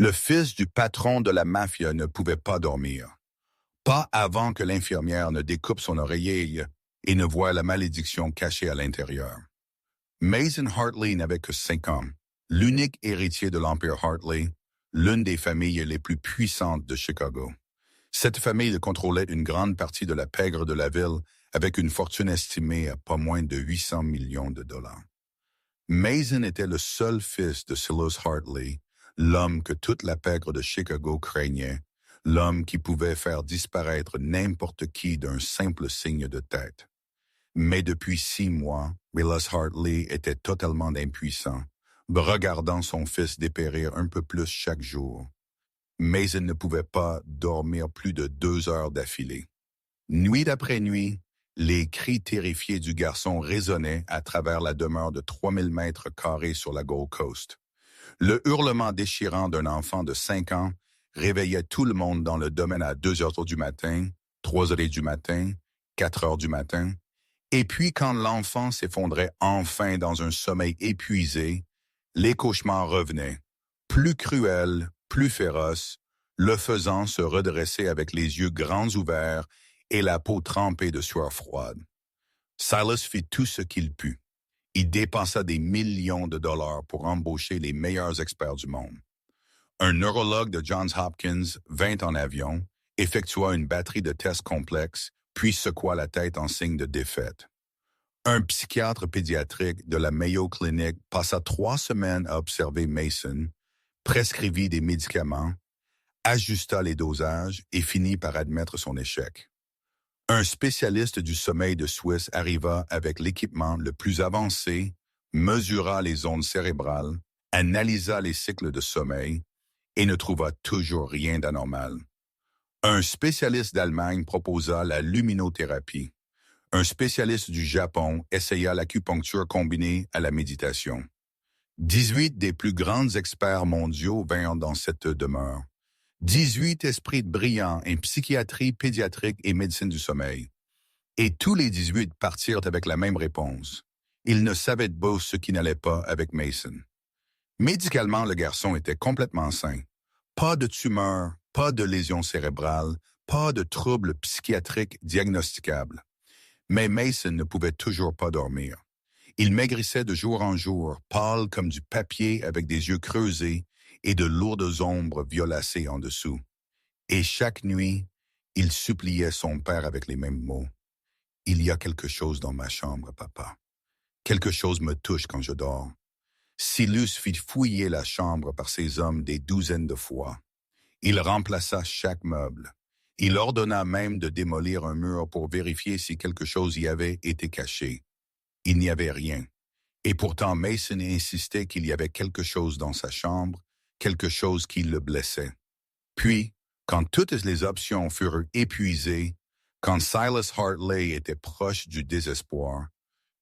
Le fils du patron de la mafia ne pouvait pas dormir. Pas avant que l'infirmière ne découpe son oreiller et ne voie la malédiction cachée à l'intérieur. Mason Hartley n'avait que 5 ans, l'unique héritier de l'Empire Hartley, l'une des familles les plus puissantes de Chicago. Cette famille contrôlait une grande partie de la pègre de la ville avec une fortune estimée à pas moins de 800 millions de dollars. Mason était le seul fils de Silas Hartley, l'homme que toute la pègre de Chicago craignait, l'homme qui pouvait faire disparaître n'importe qui d'un simple signe de tête. Mais depuis 6 mois, Silas Hartley était totalement impuissant, regardant son fils dépérir un peu plus chaque jour. Mason ne pouvait pas dormir plus de 2 heures d'affilée. Nuit après nuit, les cris terrifiés du garçon résonnaient à travers la demeure de 3000 mètres carrés sur la Gold Coast. Le hurlement déchirant d'un enfant de 5 ans réveillait tout le monde dans le domaine à 2 heures du matin, 3 heures du matin, 4 heures du matin. Et puis quand l'enfant s'effondrait enfin dans un sommeil épuisé, les cauchemars revenaient, plus cruels, plus féroces, le faisant se redresser avec les yeux grands ouverts et la peau trempée de sueur froide. Silas fit tout ce qu'il put. Il dépensa des millions de dollars pour embaucher les meilleurs experts du monde. Un neurologue de Johns Hopkins vint en avion, effectua une batterie de tests complexes, puis secoua la tête en signe de défaite. Un psychiatre pédiatrique de la Mayo Clinic passa 3 semaines à observer Mason, prescrivit des médicaments, ajusta les dosages et finit par admettre son échec. Un spécialiste du sommeil de Suisse arriva avec l'équipement le plus avancé, mesura les ondes cérébrales, analysa les cycles de sommeil et ne trouva toujours rien d'anormal. Un spécialiste d'Allemagne proposa la luminothérapie. Un spécialiste du Japon essaya l'acupuncture combinée à la méditation. 18 des plus grands experts mondiaux vinrent dans cette demeure. 18 esprits brillants en psychiatrie, pédiatrique et médecine du sommeil. Et tous les 18 partirent avec la même réponse. Ils ne savaient pas ce qui n'allait pas avec Mason. Médicalement, le garçon était complètement sain. Pas de tumeur, pas de lésion cérébrale, pas de troubles psychiatriques diagnosticables. Mais Mason ne pouvait toujours pas dormir. Il maigrissait de jour en jour, pâle comme du papier avec des yeux creusés et de lourdes ombres violacées en dessous. Et chaque nuit, il suppliait son père avec les mêmes mots. « Il y a quelque chose dans ma chambre, papa. Quelque chose me touche quand je dors. » Silas fit fouiller la chambre par ses hommes des douzaines de fois. Il remplaça chaque meuble. Il ordonna même de démolir un mur pour vérifier si quelque chose y avait été caché. Il n'y avait rien. Et pourtant Mason insistait qu'il y avait quelque chose dans sa chambre, quelque chose qui le blessait. Puis, quand toutes les options furent épuisées, quand Silas Hartley était proche du désespoir,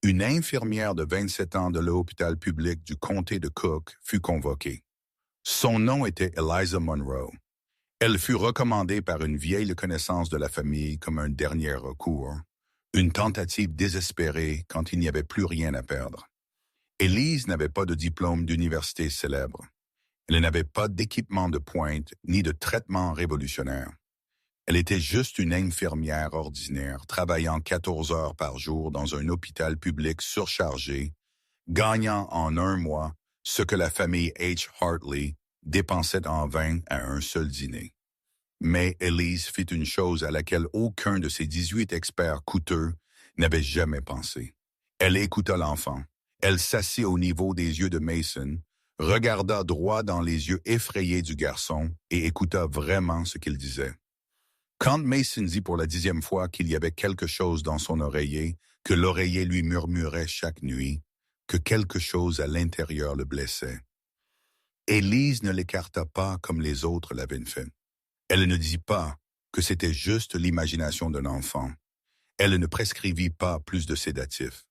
une infirmière de 27 ans de l'hôpital public du comté de Cook fut convoquée. Son nom était Eliza Monroe. Elle fut recommandée par une vieille connaissance de la famille comme un dernier recours, une tentative désespérée quand il n'y avait plus rien à perdre. Elise n'avait pas de diplôme d'université célèbre. Elle n'avait pas d'équipement de pointe ni de traitement révolutionnaire. Elle était juste une infirmière ordinaire travaillant 14 heures par jour dans un hôpital public surchargé, gagnant en 1 mois ce que la famille H. Hartley dépensait en vain à un seul dîner. Mais Elise fit une chose à laquelle aucun de ces 18 experts coûteux n'avait jamais pensé. Elle écouta l'enfant. Elle s'assit au niveau des yeux de Mason, regarda droit dans les yeux effrayés du garçon et écouta vraiment ce qu'il disait. Quand Mason dit pour la 10e fois qu'il y avait quelque chose dans son oreiller, que l'oreiller lui murmurait chaque nuit, que quelque chose à l'intérieur le blessait, Élise ne l'écarta pas comme les autres l'avaient fait. Elle ne dit pas que c'était juste l'imagination d'un enfant. Elle ne prescrivit pas plus de sédatifs.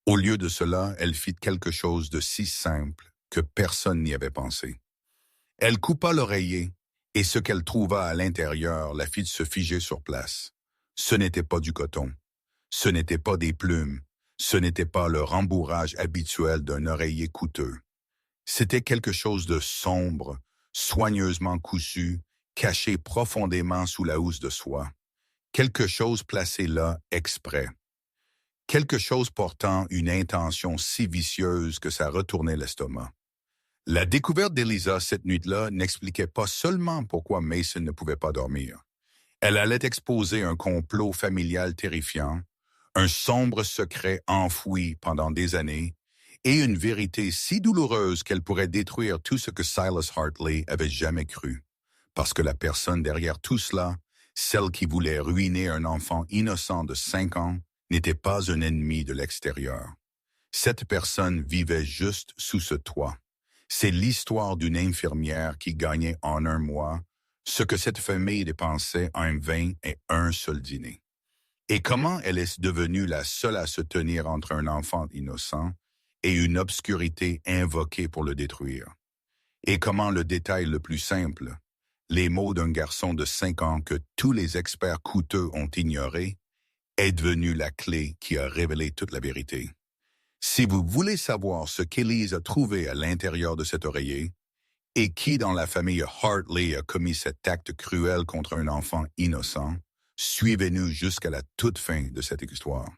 Au lieu de cela, elle fit quelque chose de si simple que personne n'y avait pensé. Elle coupa l'oreiller, et ce qu'elle trouva à l'intérieur la fit se figer sur place. Ce n'était pas du coton. Ce n'était pas des plumes. Ce n'était pas le rembourrage habituel d'un oreiller coûteux. C'était quelque chose de sombre, soigneusement cousu, caché profondément sous la housse de soie. Quelque chose placé là exprès. Quelque chose portant une intention si vicieuse que ça retournait l'estomac. La découverte d'Elisa cette nuit-là n'expliquait pas seulement pourquoi Mason ne pouvait pas dormir. Elle allait exposer un complot familial terrifiant, un sombre secret enfoui pendant des années, et une vérité si douloureuse qu'elle pourrait détruire tout ce que Silas Hartley avait jamais cru. Parce que la personne derrière tout cela, celle qui voulait ruiner un enfant innocent de 5 ans, n'était pas un ennemi de l'extérieur. Cette personne vivait juste sous ce toit. C'est l'histoire d'une infirmière qui gagnait en un mois ce que cette famille dépensait en 20 et un seul dîner. Et comment elle est devenue la seule à se tenir entre un enfant innocent et une obscurité invoquée pour le détruire. Et comment le détail le plus simple, les mots d'un garçon de 5 ans que tous les experts coûteux ont ignoré, est devenu la clé qui a révélé toute la vérité. Si vous voulez savoir ce qu'Élise a trouvé à l'intérieur de cet oreiller, et qui dans la famille Hartley a commis cet acte cruel contre un enfant innocent, suivez-nous jusqu'à la toute fin de cette histoire.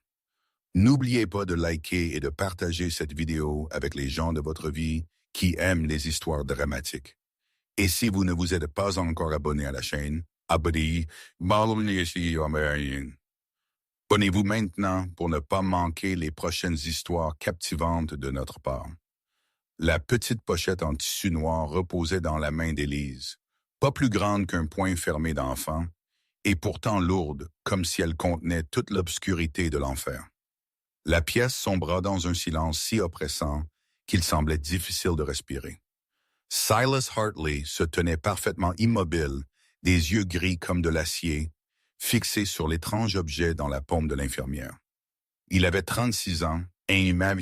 N'oubliez pas de liker et de partager cette vidéo avec les gens de votre vie qui aiment les histoires dramatiques. Et si vous ne vous êtes pas encore abonné à la chaîne, abonnez-vous maintenant pour ne pas manquer les prochaines histoires captivantes de notre part. La petite pochette en tissu noir reposait dans la main d'Élise, pas plus grande qu'un poing fermé d'enfant, et pourtant lourde, comme si elle contenait toute l'obscurité de l'enfer. La pièce sombra dans un silence si oppressant qu'il semblait difficile de respirer. Silas Hartley se tenait parfaitement immobile, des yeux gris comme de l'acier, fixés sur l'étrange objet dans la paume de l'infirmière. Il avait 36 ans, inhumain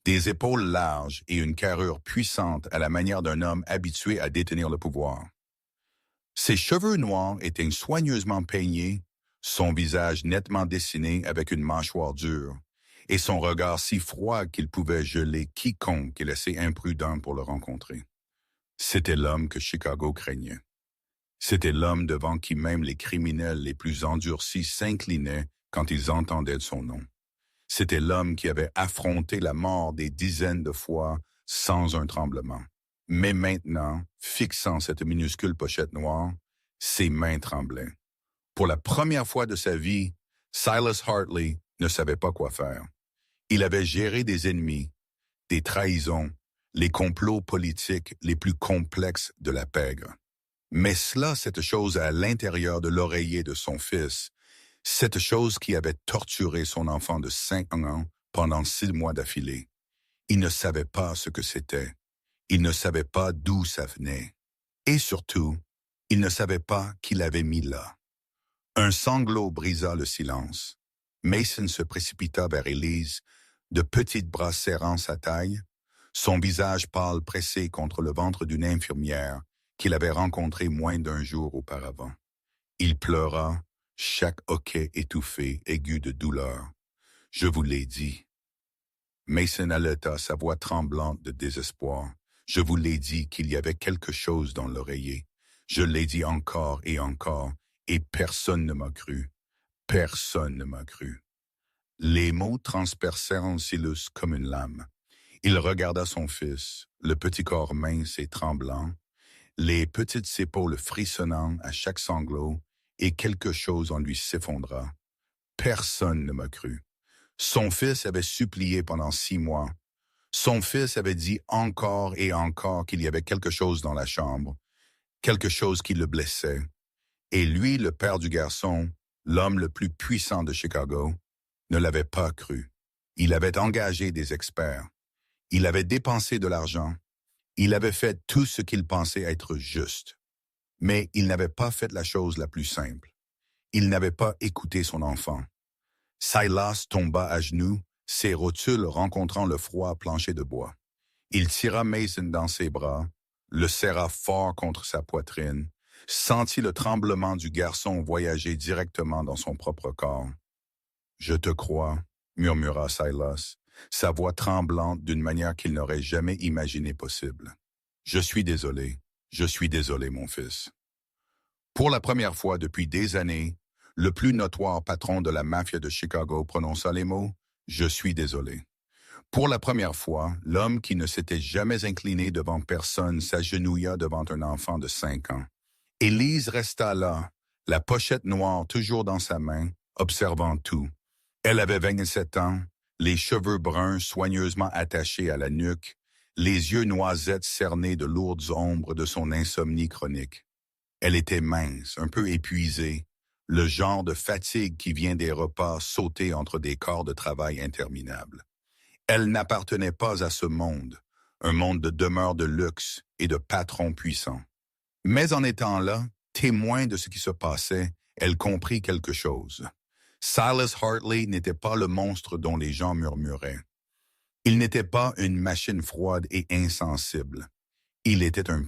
des épaules larges et une carrure puissante à la manière d'un homme habitué à détenir le pouvoir. Ses cheveux noirs étaient soigneusement peignés, son visage nettement dessiné avec une mâchoire dure, et son regard si froid qu'il pouvait geler quiconque qui laissait imprudent pour le rencontrer. C'était l'homme que Chicago craignait. C'était l'homme devant qui même les criminels les plus endurcis s'inclinaient quand ils entendaient son nom. C'était l'homme qui avait affronté la mort des dizaines de fois sans un tremblement. Mais maintenant, fixant cette minuscule pochette noire, ses mains tremblaient. Pour la première fois de sa vie, Silas Hartley ne savait pas quoi faire. Il avait géré des ennemis, des trahisons, les complots politiques les plus complexes de la pègre. Mais cela, cette chose à l'intérieur de l'oreiller de son fils, cette chose qui avait torturé son enfant de 5 ans pendant 6 mois d'affilée. Il ne savait pas ce que c'était. Il ne savait pas d'où ça venait. Et surtout, il ne savait pas qui l'avait mis là. Un sanglot brisa le silence. Mason se précipita vers Élise, de petits bras serrant sa taille, son visage pâle pressé contre le ventre d'une infirmière qu'il avait rencontrée moins d'un jour auparavant. Il pleura, chaque hoquet étouffé, aigu de douleur. « Je vous l'ai dit. » Mason haleta, sa voix tremblante de désespoir. « Je vous l'ai dit qu'il y avait quelque chose dans l'oreiller. Je l'ai dit encore, et personne ne m'a cru. Personne ne m'a cru. » Les mots transpercèrent Silas comme une lame. Il regarda son fils, le petit corps mince et tremblant, les petites épaules frissonnant à chaque sanglot, et quelque chose en lui s'effondra. Personne ne m'a cru. Son fils avait supplié pendant 6 mois. Son fils avait dit encore et encore qu'il y avait quelque chose dans la chambre, quelque chose qui le blessait. Et lui, le père du garçon, l'homme le plus puissant de Chicago, ne l'avait pas cru. Il avait engagé des experts. Il avait dépensé de l'argent. Il avait fait tout ce qu'il pensait être juste. Mais il n'avait pas fait la chose la plus simple. Il n'avait pas écouté son enfant. Silas tomba à genoux, ses rotules rencontrant le froid plancher de bois. Il tira Mason dans ses bras, le serra fort contre sa poitrine, sentit le tremblement du garçon voyager directement dans son propre corps. « Je te crois », murmura Silas, sa voix tremblante d'une manière qu'il n'aurait jamais imaginé possible. Je suis désolé. Je suis désolé, mon fils. Pour la première fois depuis des années, le plus notoire patron de la mafia de Chicago prononça les mots « Je suis désolé ». Pour la première fois, l'homme qui ne s'était jamais incliné devant personne s'agenouilla devant un enfant de 5 ans. Élise resta là, la pochette noire toujours dans sa main, observant tout. Elle avait 27 ans, les cheveux bruns soigneusement attachés à la nuque, les yeux noisettes cernés de lourdes ombres de son insomnie chronique. Elle était mince, un peu épuisée, le genre de fatigue qui vient des repas sautés entre des corps de travail interminables. Elle n'appartenait pas à ce monde, un monde de demeures de luxe et de patrons puissants. Mais en étant là, témoin de ce qui se passait, elle comprit quelque chose. Silas Hartley n'était pas le monstre dont les gens murmuraient. Il n'était pas une machine froide et insensible. Il était un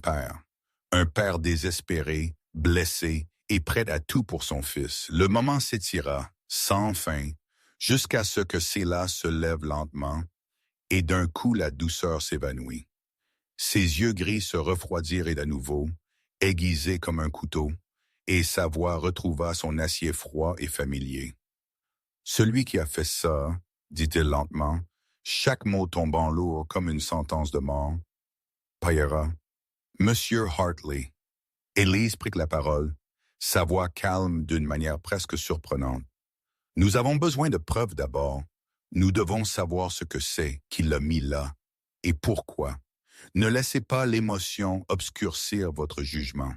père désespéré, blessé et prêt à tout pour son fils. Le moment s'étira, sans fin, jusqu'à ce que Silas se lève lentement, et d'un coup la douceur s'évanouit. Ses yeux gris se refroidirent à nouveau, aiguisés comme un couteau, et sa voix retrouva son acier froid et familier. « Celui qui a fait ça, dit-il lentement, chaque mot tombant lourd comme une sentence de mort, payera. Monsieur Hartley. » Élise prit la parole, sa voix calme d'une manière presque surprenante. « Nous avons besoin de preuves d'abord. Nous devons savoir ce que c'est qui l'a mis là et pourquoi. Ne laissez pas l'émotion obscurcir votre jugement. »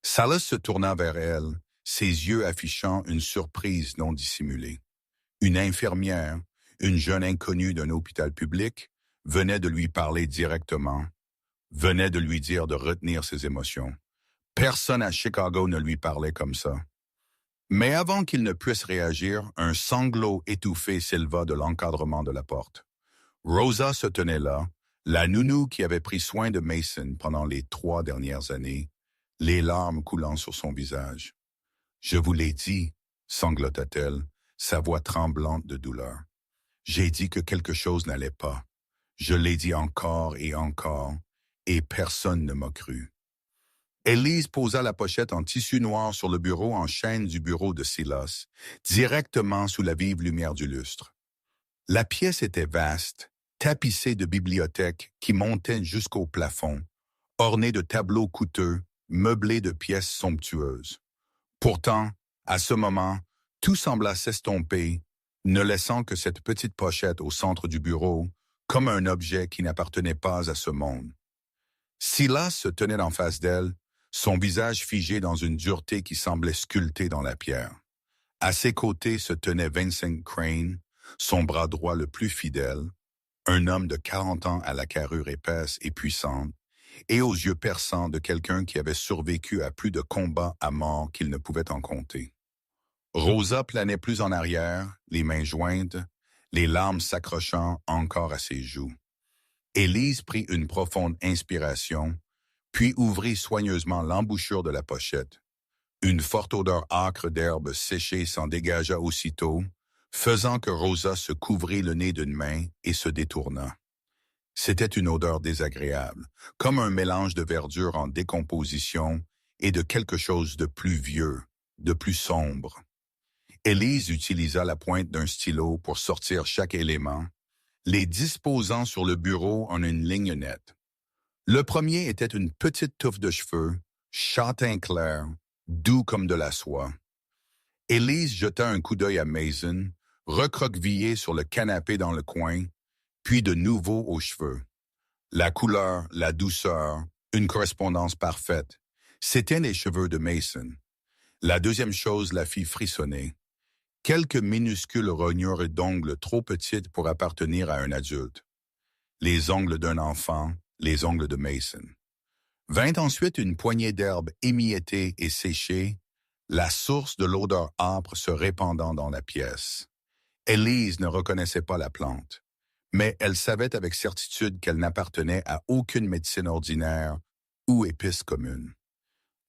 Silas se tourna vers elle, ses yeux affichant une surprise non dissimulée. Une infirmière, une jeune inconnue d'un hôpital public, venait de lui parler directement, venait de lui dire de retenir ses émotions. Personne à Chicago ne lui parlait comme ça. Mais avant qu'il ne puisse réagir, un sanglot étouffé s'éleva de l'encadrement de la porte. Rosa se tenait là, la nounou qui avait pris soin de Mason pendant les 3 dernières années, les larmes coulant sur son visage. « Je vous l'ai dit, » sanglota-t-elle, sa voix tremblante de douleur. « J'ai dit que quelque chose n'allait pas. Je l'ai dit encore, et personne ne m'a cru. » Élise posa la pochette en tissu noir sur le bureau en chaîne du bureau de Silas, directement sous la vive lumière du lustre. La pièce était vaste, tapissée de bibliothèques qui montaient jusqu'au plafond, ornée de tableaux coûteux, meublée de pièces somptueuses. Pourtant, à ce moment, tout sembla s'estomper, ne laissant que cette petite pochette au centre du bureau, comme un objet qui n'appartenait pas à ce monde. Silas se tenait en face d'elle, son visage figé dans une dureté qui semblait sculptée dans la pierre. À ses côtés se tenait Vincent Crane, son bras droit le plus fidèle, un homme de 40 ans à la carrure épaisse et puissante, et aux yeux perçants de quelqu'un qui avait survécu à plus de combats à mort qu'il ne pouvait en compter. Rosa planait plus en arrière, les mains jointes, les larmes s'accrochant encore à ses joues. Élise prit une profonde inspiration, puis ouvrit soigneusement l'embouchure de la pochette. Une forte odeur âcre d'herbe séchée s'en dégagea aussitôt, faisant que Rosa se couvrit le nez d'une main et se détourna. C'était une odeur désagréable, comme un mélange de verdure en décomposition et de quelque chose de plus vieux, de plus sombre. Élise utilisa la pointe d'un stylo pour sortir chaque élément, les disposant sur le bureau en une ligne nette. Le premier était une petite touffe de cheveux, châtain clair, doux comme de la soie. Élise jeta un coup d'œil à Mason, recroquevillé sur le canapé dans le coin, puis de nouveau aux cheveux. La couleur, la douceur, une correspondance parfaite. C'étaient les cheveux de Mason. La deuxième chose la fit frissonner. Quelques minuscules rognures d'ongles trop petites pour appartenir à un adulte. Les ongles d'un enfant, les ongles de Mason. Vint ensuite une poignée d'herbes émiettées et séchées, la source de l'odeur âpre se répandant dans la pièce. Élise ne reconnaissait pas la plante, mais elle savait avec certitude qu'elle n'appartenait à aucune médecine ordinaire ou épice commune.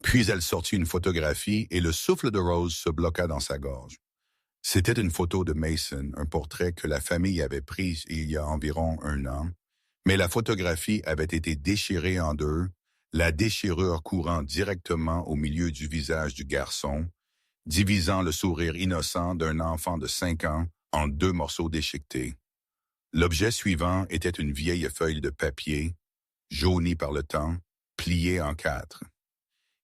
Puis elle sortit une photographie et le souffle de Rose se bloqua dans sa gorge. C'était une photo de Mason, un portrait que la famille avait pris il y a environ 1 an, Mais la photographie avait été déchirée en deux, la déchirure courant directement au milieu du visage du garçon, divisant le sourire innocent d'un enfant de 5 ans en deux morceaux déchiquetés. L'objet suivant était une vieille feuille de papier, jaunie par le temps, pliée en quatre.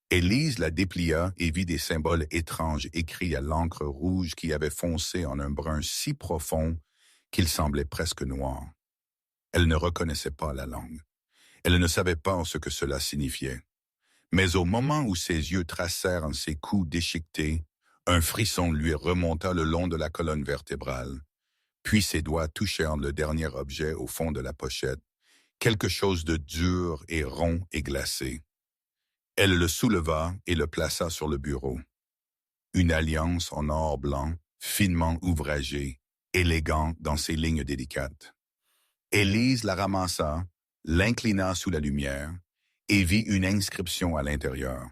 Élise la déplia et vit des symboles étranges écrits à l'encre rouge qui avait foncé en un brun si profond qu'il semblait presque noir. Elle ne reconnaissait pas la langue. Elle ne savait pas ce que cela signifiait. Mais au moment où ses yeux tracèrent en ses coups déchiquetés, un frisson lui remonta le long de la colonne vertébrale. Puis ses doigts touchèrent le dernier objet au fond de la pochette, quelque chose de dur et rond et glacé. Elle le souleva et le plaça sur le bureau. Une alliance en or blanc, finement ouvragée, élégante dans ses lignes délicates. Élise la ramassa, l'inclina sous la lumière et vit une inscription à l'intérieur.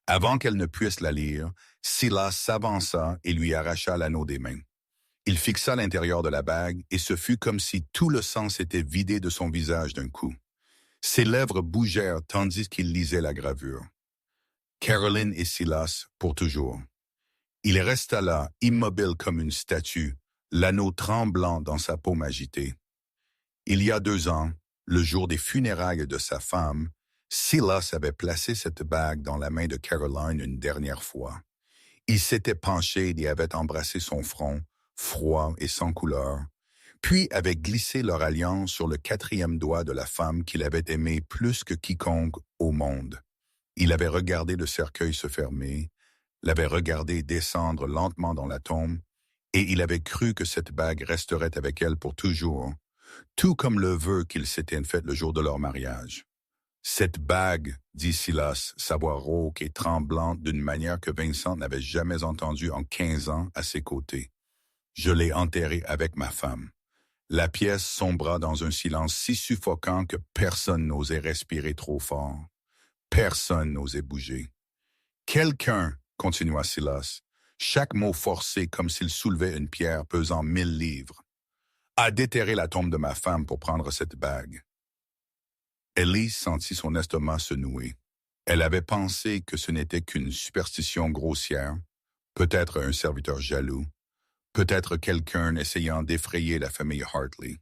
Avant qu'elle ne puisse la lire, Silas s'avança et lui arracha l'anneau des mains. Il fixa l'intérieur de la bague et ce fut comme si tout le sang s'était vidé de son visage d'un coup. Ses lèvres bougèrent tandis qu'il lisait la gravure. Caroline et Silas pour toujours. Il resta là, immobile comme une statue, l'anneau tremblant dans sa paume agitée. Il y a 2 ans, le jour des funérailles de sa femme, Silas avait placé cette bague dans la main de Caroline une dernière fois. Il s'était penché et avait embrassé son front, froid et sans couleur, puis avait glissé leur alliance sur le 4e doigt de la femme qu'il avait aimée plus que quiconque au monde. Il avait regardé le cercueil se fermer, l'avait regardé descendre lentement dans la tombe, et il avait cru que cette bague resterait avec elle pour toujours, tout comme le vœu qu'ils s'étaient fait le jour de leur mariage. Cette bague, dit Silas, sa voix rauque et tremblante d'une manière que Vincent n'avait jamais entendue en 15 ans à ses côtés. Je l'ai enterrée avec ma femme. La pièce sombra dans un silence si suffocant que personne n'osait respirer trop fort. Personne n'osait bouger. Quelqu'un, continua Silas, chaque mot forcé comme s'il soulevait une pierre pesant 1000 livres, a déterré la tombe de ma femme pour prendre cette bague. Élise sentit son estomac se nouer. Elle avait pensé que ce n'était qu'une superstition grossière, peut-être un serviteur jaloux, peut-être quelqu'un essayant d'effrayer la famille Hartley.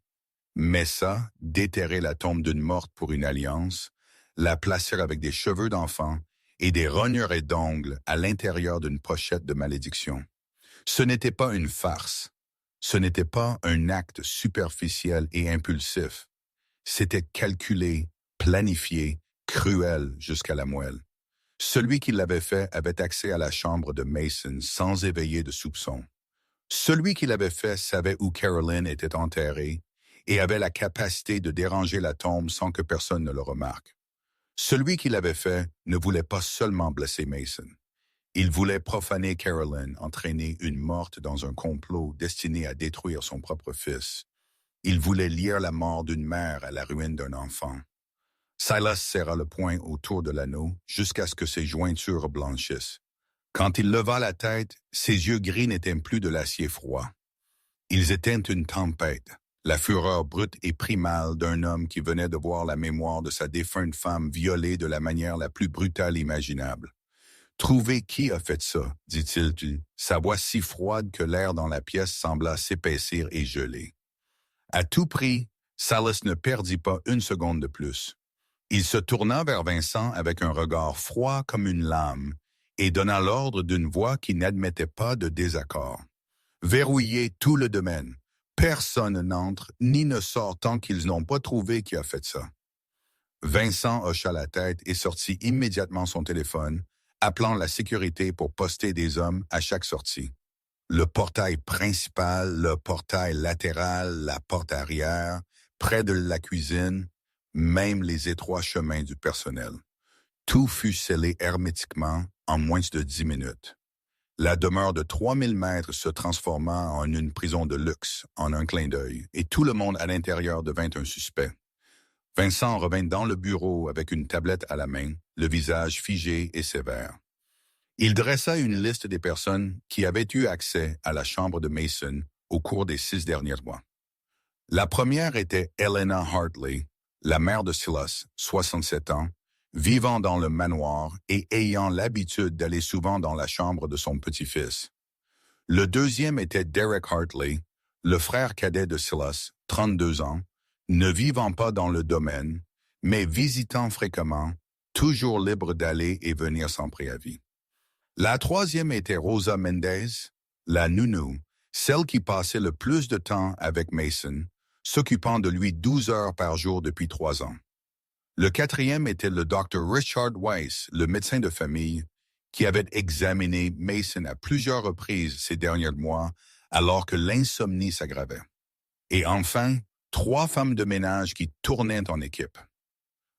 Mais ça, déterrer la tombe d'une morte pour une alliance, la placer avec des cheveux d'enfant et des rognures d'ongles à l'intérieur d'une pochette de malédiction. Ce n'était pas une farce. Ce n'était pas un acte superficiel et impulsif. C'était calculé, planifié, cruel jusqu'à la moelle. Celui qui l'avait fait avait accès à la chambre de Mason sans éveiller de soupçon. Celui qui l'avait fait savait où Caroline était enterrée et avait la capacité de déranger la tombe sans que personne ne le remarque. Celui qui l'avait fait ne voulait pas seulement blesser Mason. Il voulait profaner Caroline, entraîner une morte dans un complot destiné à détruire son propre fils. Il voulait lier la mort d'une mère à la ruine d'un enfant. Silas serra le poing autour de l'anneau jusqu'à ce que ses jointures blanchissent. Quand il leva la tête, ses yeux gris n'étaient plus de l'acier froid. Ils étaient une tempête, la fureur brute et primale d'un homme qui venait de voir la mémoire de sa défunte femme violée de la manière la plus brutale imaginable. « Trouvez qui a fait ça, dit-il, sa voix si froide que l'air dans la pièce sembla s'épaissir et geler. À tout prix, Silas ne perdit pas une seconde de plus. Il se tourna vers Vincent avec un regard froid comme une lame et donna l'ordre d'une voix qui n'admettait pas de désaccord. « Verrouillez tout le domaine. Personne n'entre ni ne sort tant qu'ils n'ont pas trouvé qui a fait ça. » Vincent hocha la tête et sortit immédiatement son téléphone, appelant la sécurité pour poster des hommes à chaque sortie. Le portail principal, le portail latéral, la porte arrière, près de la cuisine, même les étroits chemins du personnel. Tout fut scellé hermétiquement en moins de 10 minutes. La demeure de 3000 mètres se transforma en une prison de luxe en un clin d'œil, et tout le monde à l'intérieur devint un suspect. Vincent revint dans le bureau avec une tablette à la main, le visage figé et sévère. Il dressa une liste des personnes qui avaient eu accès à la chambre de Mason au cours des 6 derniers mois. La première était Helena Hartley, la mère de Silas, 67 ans, vivant dans le manoir et ayant l'habitude d'aller souvent dans la chambre de son petit-fils. Le deuxième était Derek Hartley, le frère cadet de Silas, 32 ans, ne vivant pas dans le domaine, mais visitant fréquemment, toujours libre d'aller et venir sans préavis. La troisième était Rosa Mendez, la nounou, celle qui passait le plus de temps avec Mason, s'occupant de lui 12 heures par jour depuis 3 ans. Le quatrième était le Dr. Richard Weiss, le médecin de famille, qui avait examiné Mason à plusieurs reprises ces derniers mois alors que l'insomnie s'aggravait. Et enfin, 3 femmes de ménage qui tournaient en équipe.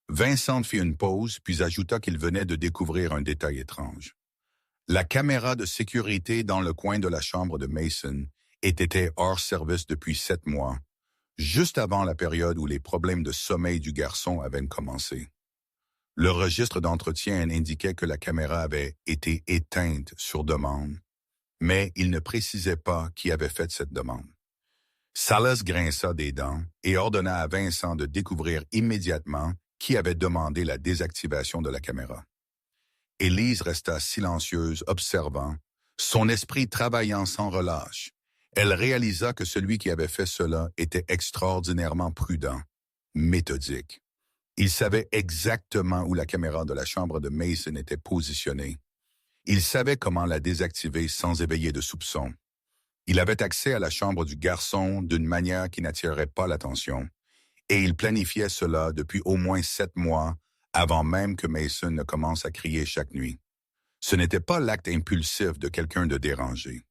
Vincent fit une pause puis ajouta qu'il venait de découvrir un détail étrange. La caméra de sécurité dans le coin de la chambre de Mason était hors service depuis 7 mois, juste avant la période où les problèmes de sommeil du garçon avaient commencé. Le registre d'entretien indiquait que la caméra avait été éteinte sur demande, mais il ne précisait pas qui avait fait cette demande. Salas grinça des dents et ordonna à Vincent de découvrir immédiatement qui avait demandé la désactivation de la caméra. Élise resta silencieuse, observant, son esprit travaillant sans relâche. Elle réalisa que celui qui avait fait cela était extraordinairement prudent, méthodique. Il savait exactement où la caméra de la chambre de Mason était positionnée. Il savait comment la désactiver sans éveiller de soupçons. Il avait accès à la chambre du garçon d'une manière qui n'attirerait pas l'attention, et il planifiait cela depuis au moins 7 mois avant même que Mason ne commence à crier chaque nuit. Ce n'était pas l'acte impulsif de quelqu'un de dérangé.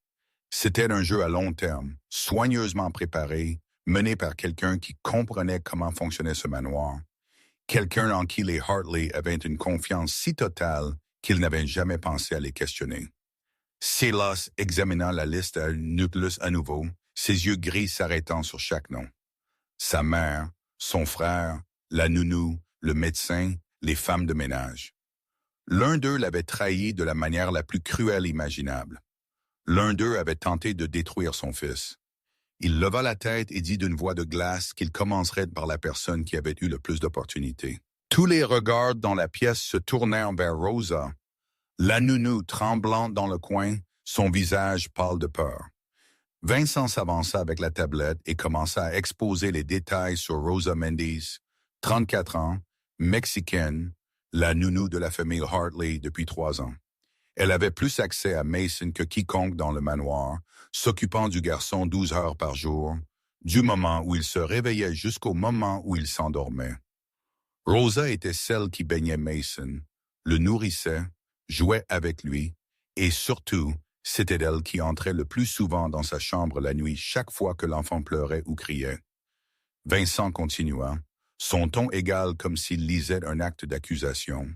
C'était un jeu à long terme, soigneusement préparé, mené par quelqu'un qui comprenait comment fonctionnait ce manoir, quelqu'un en qui les Hartley avaient une confiance si totale qu'ils n'avaient jamais pensé à les questionner. Silas examina la liste à Nucleus à nouveau, ses yeux gris s'arrêtant sur chaque nom. Sa mère, son frère, la nounou, le médecin, les femmes de ménage. L'un d'eux l'avait trahi de la manière la plus cruelle imaginable. L'un d'eux avait tenté de détruire son fils. Il leva la tête et dit d'une voix de glace qu'il commencerait par la personne qui avait eu le plus d'opportunités. Tous les regards dans la pièce se tournèrent vers Rosa, la nounou tremblante dans le coin, son visage pâle de peur. Vincent s'avança avec la tablette et commença à exposer les détails sur Rosa Mendez, 34 ans, mexicaine, la nounou de la famille Hartley depuis 3 ans. Elle avait plus accès à Mason que quiconque dans le manoir, s'occupant du garçon 12 heures par jour, du moment où il se réveillait jusqu'au moment où il s'endormait. Rosa était celle qui baignait Mason, le nourrissait, jouait avec lui, et surtout, c'était elle qui entrait le plus souvent dans sa chambre la nuit chaque fois que l'enfant pleurait ou criait. Vincent continua, son ton égal comme s'il lisait un acte d'accusation.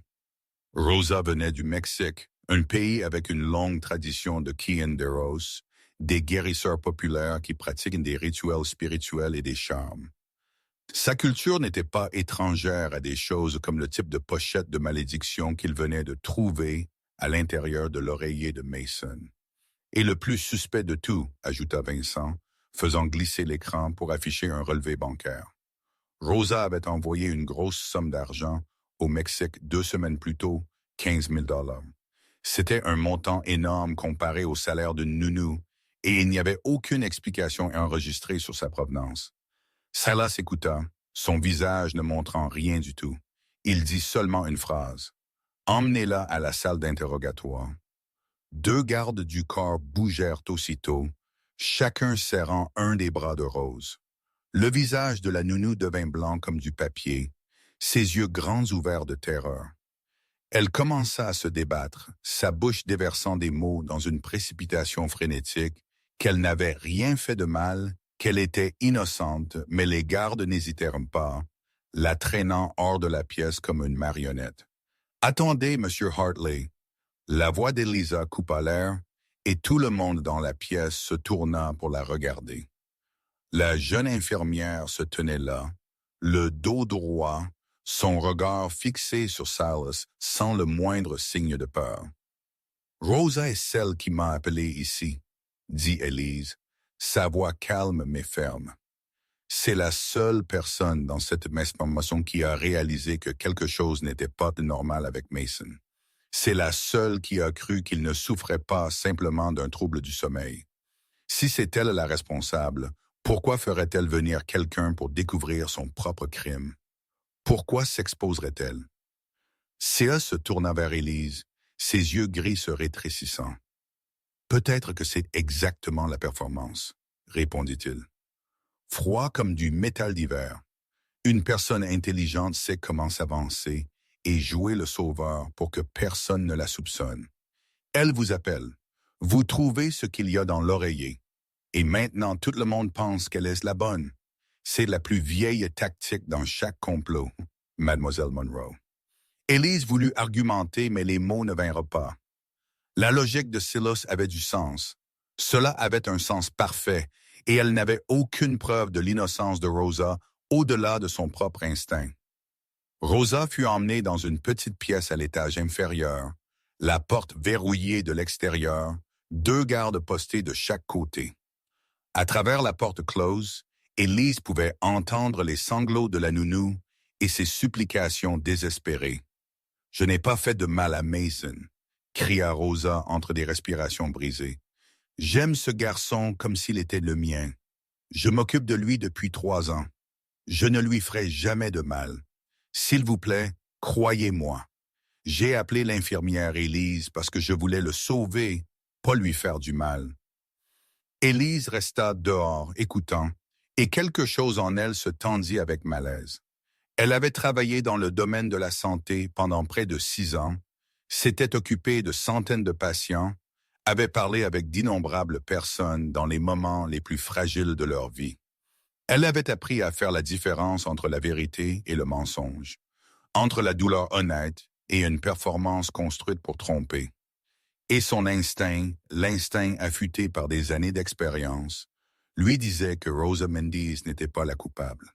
Rosa venait du Mexique, un pays avec une longue tradition de curanderos, des guérisseurs populaires qui pratiquent des rituels spirituels et des charmes. Sa culture n'était pas étrangère à des choses comme le type de pochette de malédiction qu'il venait de trouver à l'intérieur de l'oreiller de Mason. Et le plus suspect de tout, ajouta Vincent, faisant glisser l'écran pour afficher un relevé bancaire. Rosa avait envoyé une grosse somme d'argent au Mexique 2 semaines plus tôt, 15 000 $. C'était un montant énorme comparé au salaire d'une nounou, et il n'y avait aucune explication enregistrée sur sa provenance. Silas écouta, son visage ne montrant rien du tout. Il dit seulement une phrase. « Emmenez-la à la salle d'interrogatoire. » 2 gardes du corps bougèrent aussitôt, chacun serrant un des bras de Rose. Le visage de la nounou devint blanc comme du papier, ses yeux grands ouverts de terreur. Elle commença à se débattre, sa bouche déversant des mots dans une précipitation frénétique, qu'elle n'avait rien fait de mal, qu'elle était innocente, mais les gardes n'hésitèrent pas, la traînant hors de la pièce comme une marionnette. « Attendez, Monsieur Hartley. » La voix d'Elisa coupa l'air, et tout le monde dans la pièce se tourna pour la regarder. La jeune infirmière se tenait là, le dos droit, son regard fixé sur Silas sans le moindre signe de peur. « Rosa est celle qui m'a appelé ici, » dit Élise, sa voix calme mais ferme. C'est la seule personne dans cette maison qui a réalisé que quelque chose n'était pas de normal avec Mason. C'est la seule qui a cru qu'il ne souffrait pas simplement d'un trouble du sommeil. Si c'est elle la responsable, pourquoi ferait-elle venir quelqu'un pour découvrir son propre crime? Pourquoi s'exposerait-elle? Sia se tourna vers Élise, ses yeux gris se rétrécissant. Peut-être que c'est exactement la performance, répondit-il. Froid comme du métal d'hiver. Une personne intelligente sait comment s'avancer et jouer le sauveur pour que personne ne la soupçonne. Elle vous appelle. Vous trouvez ce qu'il y a dans l'oreiller. Et maintenant, tout le monde pense qu'elle est la bonne. C'est la plus vieille tactique dans chaque complot, Mademoiselle Monroe. Élise voulut argumenter, mais les mots ne vinrent pas. La logique de Silas avait du sens. Cela avait un sens parfait, et elle n'avait aucune preuve de l'innocence de Rosa au-delà de son propre instinct. Rosa fut emmenée dans une petite pièce à l'étage inférieur, la porte verrouillée de l'extérieur, 2 gardes postés de chaque côté. À travers la porte close, Élise pouvait entendre les sanglots de la nounou et ses supplications désespérées. « Je n'ai pas fait de mal à Mason », cria Rosa entre des respirations brisées. « J'aime ce garçon comme s'il était le mien. Je m'occupe de lui depuis 3 ans. Je ne lui ferai jamais de mal. S'il vous plaît, croyez-moi. J'ai appelé l'infirmière Élise parce que je voulais le sauver, pas lui faire du mal. » Élise resta dehors, écoutant, et quelque chose en elle se tendit avec malaise. Elle avait travaillé dans le domaine de la santé pendant près de 6 ans, s'était occupée de centaines de patients, avait parlé avec d'innombrables personnes dans les moments les plus fragiles de leur vie. Elle avait appris à faire la différence entre la vérité et le mensonge, entre la douleur honnête et une performance construite pour tromper. Et son instinct, l'instinct affûté par des années d'expérience, lui disait que Rosa Mendes n'était pas la coupable.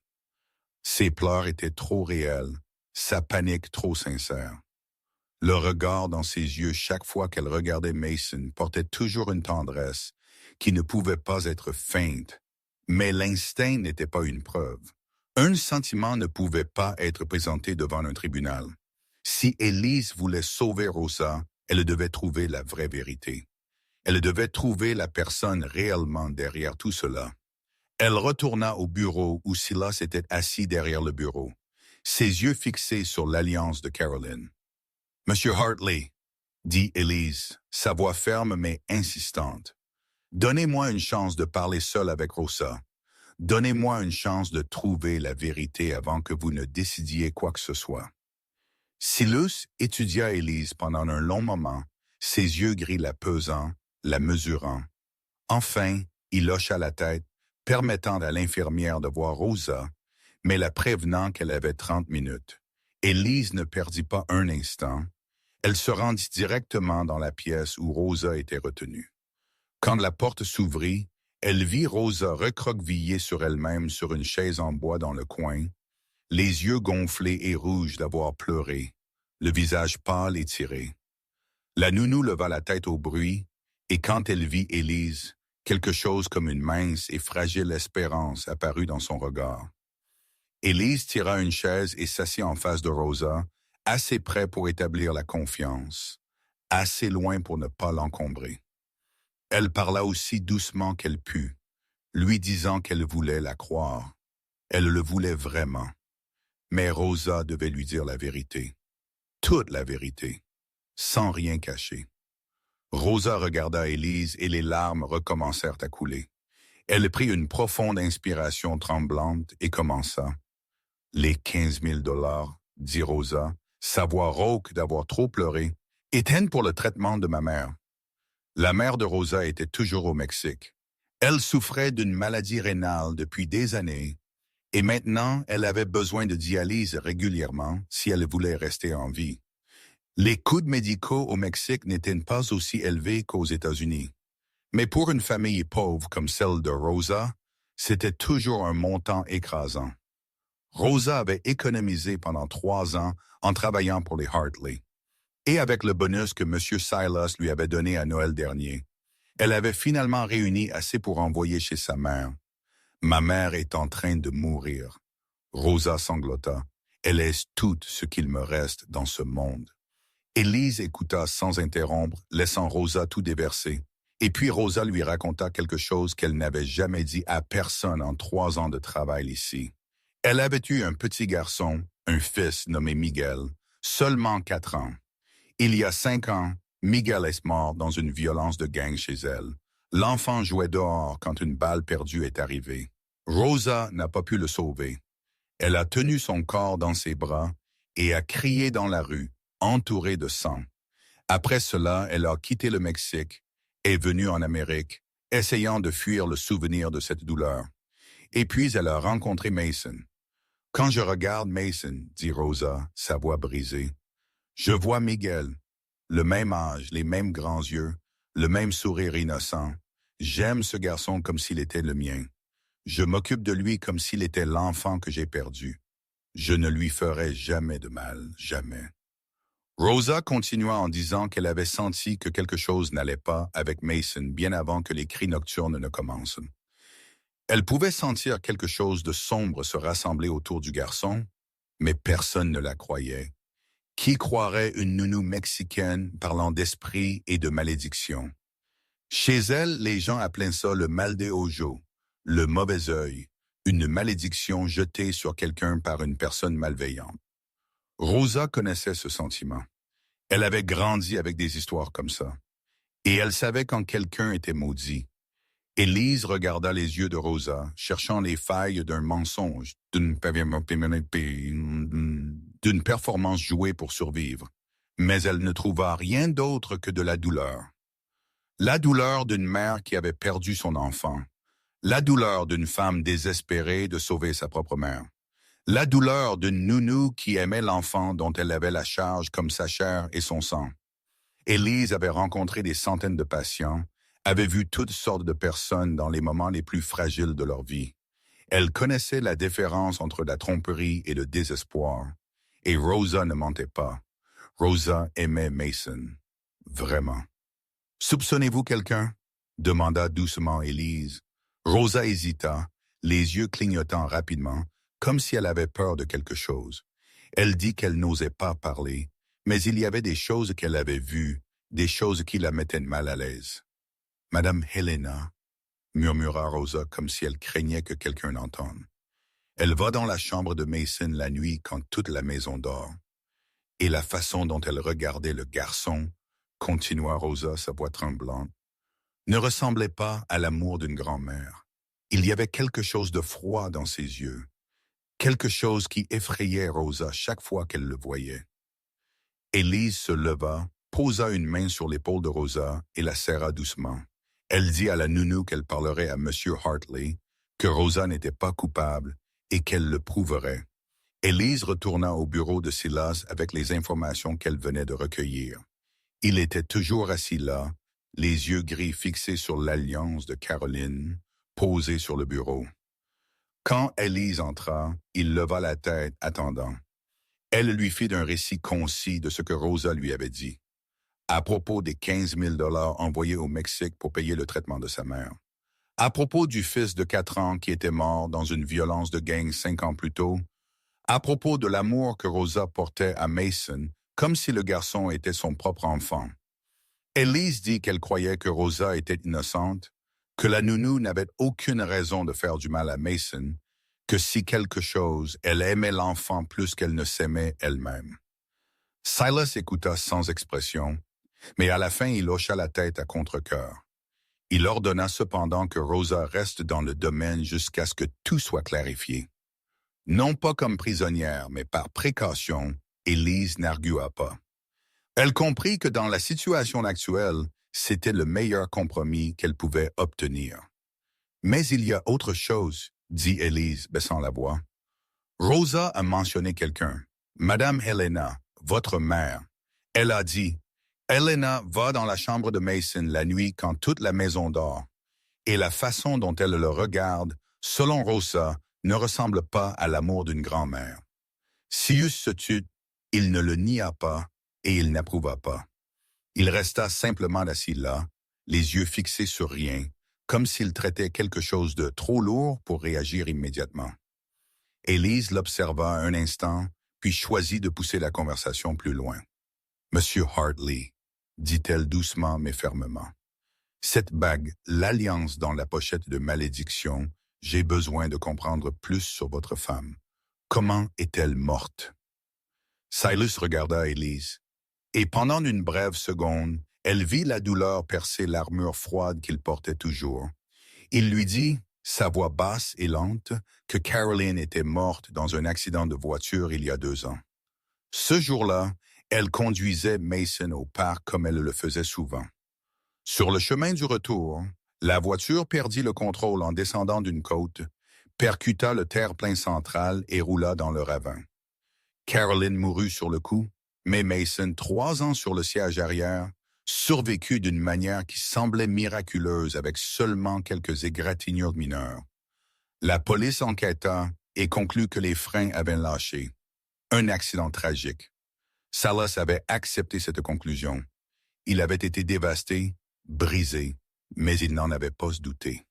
Ses pleurs étaient trop réels, sa panique trop sincère. Le regard dans ses yeux chaque fois qu'elle regardait Mason portait toujours une tendresse qui ne pouvait pas être feinte. Mais l'instinct n'était pas une preuve. Un sentiment ne pouvait pas être présenté devant un tribunal. Si Élise voulait sauver Rosa, elle devait trouver la vraie vérité. Elle devait trouver la personne réellement derrière tout cela. Elle retourna au bureau où Silas était assis derrière le bureau, ses yeux fixés sur l'alliance de Caroline. « Monsieur Hartley, » dit Élise, sa voix ferme mais insistante, « donnez-moi une chance de parler seul avec Rosa. Donnez-moi une chance de trouver la vérité avant que vous ne décidiez quoi que ce soit. » Silas étudia Élise pendant un long moment, ses yeux gris la pesant, la mesurant. Enfin, il hocha la tête, permettant à l'infirmière de voir Rosa, mais la prévenant qu'elle avait 30 minutes. Élise ne perdit pas un instant. Elle se rendit directement dans la pièce où Rosa était retenue. Quand la porte s'ouvrit, elle vit Rosa recroquevillée sur elle-même sur une chaise en bois dans le coin, les yeux gonflés et rouges d'avoir pleuré, le visage pâle et tiré. La nounou leva la tête au bruit, et quand elle vit Élise, quelque chose comme une mince et fragile espérance apparut dans son regard. Élise tira une chaise et s'assit en face de Rosa, assez près pour établir la confiance, assez loin pour ne pas l'encombrer. Elle parla aussi doucement qu'elle put, lui disant qu'elle voulait la croire. Elle le voulait vraiment. Mais Rosa devait lui dire la vérité, toute la vérité, sans rien cacher. Rosa regarda Élise et les larmes recommencèrent à couler. Elle prit une profonde inspiration tremblante et commença. « Les 15 000 $, dit Rosa, sa voix rauque d'avoir trop pleuré, étaient pour le traitement de ma mère. » La mère de Rosa était toujours au Mexique. Elle souffrait d'une maladie rénale depuis des années, et maintenant elle avait besoin de dialyse régulièrement si elle voulait rester en vie. Les coûts médicaux au Mexique n'étaient pas aussi élevés qu'aux États-Unis. Mais pour une famille pauvre comme celle de Rosa, c'était toujours un montant écrasant. Rosa avait économisé pendant 3 ans en travaillant pour les Hartley. Et avec le bonus que M. Silas lui avait donné à Noël dernier, elle avait finalement réuni assez pour envoyer chez sa mère. Ma mère est en train de mourir. Rosa sanglota. Elle est tout ce qu'il me reste dans ce monde. Élise écouta sans interrompre, laissant Rosa tout déverser. Et puis Rosa lui raconta quelque chose qu'elle n'avait jamais dit à personne en 3 ans de travail ici. Elle avait eu un petit garçon, un fils nommé Miguel, seulement 4 ans. Il y a 5 ans, Miguel est mort dans une violence de gang chez elle. L'enfant jouait dehors quand une balle perdue est arrivée. Rosa n'a pas pu le sauver. Elle a tenu son corps dans ses bras et a crié dans la rue, entourée de sang. Après cela, elle a quitté le Mexique, est venue en Amérique, essayant de fuir le souvenir de cette douleur. Et puis elle a rencontré Mason. Quand je regarde Mason, dit Rosa, sa voix brisée, je vois Miguel, le même âge, les mêmes grands yeux, le même sourire innocent. J'aime ce garçon comme s'il était le mien. Je m'occupe de lui comme s'il était l'enfant que j'ai perdu. Je ne lui ferai jamais de mal, jamais. Rosa continua en disant qu'elle avait senti que quelque chose n'allait pas avec Mason bien avant que les cris nocturnes ne commencent. Elle pouvait sentir quelque chose de sombre se rassembler autour du garçon, mais personne ne la croyait. Qui croirait une nounou mexicaine parlant d'esprit et de malédiction? Chez elle, les gens appelaient ça le mal de ojo, le mauvais œil, une malédiction jetée sur quelqu'un par une personne malveillante. Rosa connaissait ce sentiment. Elle avait grandi avec des histoires comme ça. Et elle savait quand quelqu'un était maudit. Élise regarda les yeux de Rosa, cherchant les failles d'un mensonge, d'une performance jouée pour survivre. Mais elle ne trouva rien d'autre que de la douleur. La douleur d'une mère qui avait perdu son enfant. La douleur d'une femme désespérée de sauver sa propre mère. La douleur d'une nounou qui aimait l'enfant dont elle avait la charge comme sa chair et son sang. Élise avait rencontré des centaines de patients, avait vu toutes sortes de personnes dans les moments les plus fragiles de leur vie. Elle connaissait la différence entre la tromperie et le désespoir. Et Rosa ne mentait pas. Rosa aimait Mason. Vraiment. Soupçonnez-vous quelqu'un? Demanda doucement Élise. Rosa hésita, les yeux clignotant rapidement, comme si elle avait peur de quelque chose. Elle dit qu'elle n'osait pas parler, mais il y avait des choses qu'elle avait vues, des choses qui la mettaient mal à l'aise. « Madame Helena », murmura Rosa comme si elle craignait que quelqu'un l'entende. Elle va dans la chambre de Mason la nuit quand toute la maison dort. Et la façon dont elle regardait le garçon, continua Rosa, sa voix tremblante, ne ressemblait pas à l'amour d'une grand-mère. Il y avait quelque chose de froid dans ses yeux, quelque chose qui effrayait Rosa chaque fois qu'elle le voyait. Élise se leva, posa une main sur l'épaule de Rosa et la serra doucement. Elle dit à la nounou qu'elle parlerait à M. Hartley, que Rosa n'était pas coupable et qu'elle le prouverait. Élise retourna au bureau de Silas avec les informations qu'elle venait de recueillir. Il était toujours assis là, les yeux gris fixés sur l'alliance de Caroline, posée sur le bureau. Quand Élise entra, il leva la tête, attendant. Elle lui fit un récit concis de ce que Rosa lui avait dit, à propos des 15 000 $ envoyés au Mexique pour payer le traitement de sa mère, à propos du fils de 4 ans qui était mort dans une violence de gang 5 ans plus tôt, à propos de l'amour que Rosa portait à Mason, comme si le garçon était son propre enfant. Élise dit qu'elle croyait que Rosa était innocente, que la nounou n'avait aucune raison de faire du mal à Mason, que si quelque chose, elle aimait l'enfant plus qu'elle ne s'aimait elle-même. Silas écouta sans expression, mais à la fin il hocha la tête à contre-cœur. Il ordonna cependant que Rosa reste dans le domaine jusqu'à ce que tout soit clarifié. Non pas comme prisonnière, mais par précaution, Élise n'argua pas. Elle comprit que dans la situation actuelle, c'était le meilleur compromis qu'elle pouvait obtenir. Mais il y a autre chose, dit Élise, baissant la voix. Rosa a mentionné quelqu'un, Madame Helena, votre mère. Elle a dit, Helena va dans la chambre de Mason la nuit quand toute la maison dort. Et la façon dont elle le regarde, selon Rosa, ne ressemble pas à l'amour d'une grand-mère. Sius se tut, il ne le nia pas et il n'approuva pas. Il resta simplement assis là, les yeux fixés sur rien, comme s'il traitait quelque chose de trop lourd pour réagir immédiatement. Élise l'observa un instant, puis choisit de pousser la conversation plus loin. « Monsieur Hartley, dit-elle doucement mais fermement, cette bague, l'alliance dans la pochette de malédiction, j'ai besoin de comprendre plus sur votre femme. Comment est-elle morte? » Silas regarda Élise, et pendant une brève seconde, elle vit la douleur percer l'armure froide qu'il portait toujours. Il lui dit, sa voix basse et lente, que Caroline était morte dans un accident de voiture il y a 2 ans. Ce jour-là, elle conduisait Mason au parc comme elle le faisait souvent. Sur le chemin du retour, la voiture perdit le contrôle en descendant d'une côte, percuta le terre-plein central et roula dans le ravin. Caroline mourut sur le coup, mais Mason, 3 ans sur le siège arrière, survécut d'une manière qui semblait miraculeuse avec seulement quelques égratignures mineures. La police enquêta et conclut que les freins avaient lâché. Un accident tragique. Salas avait accepté cette conclusion. Il avait été dévasté, brisé, mais il n'en avait pas douté.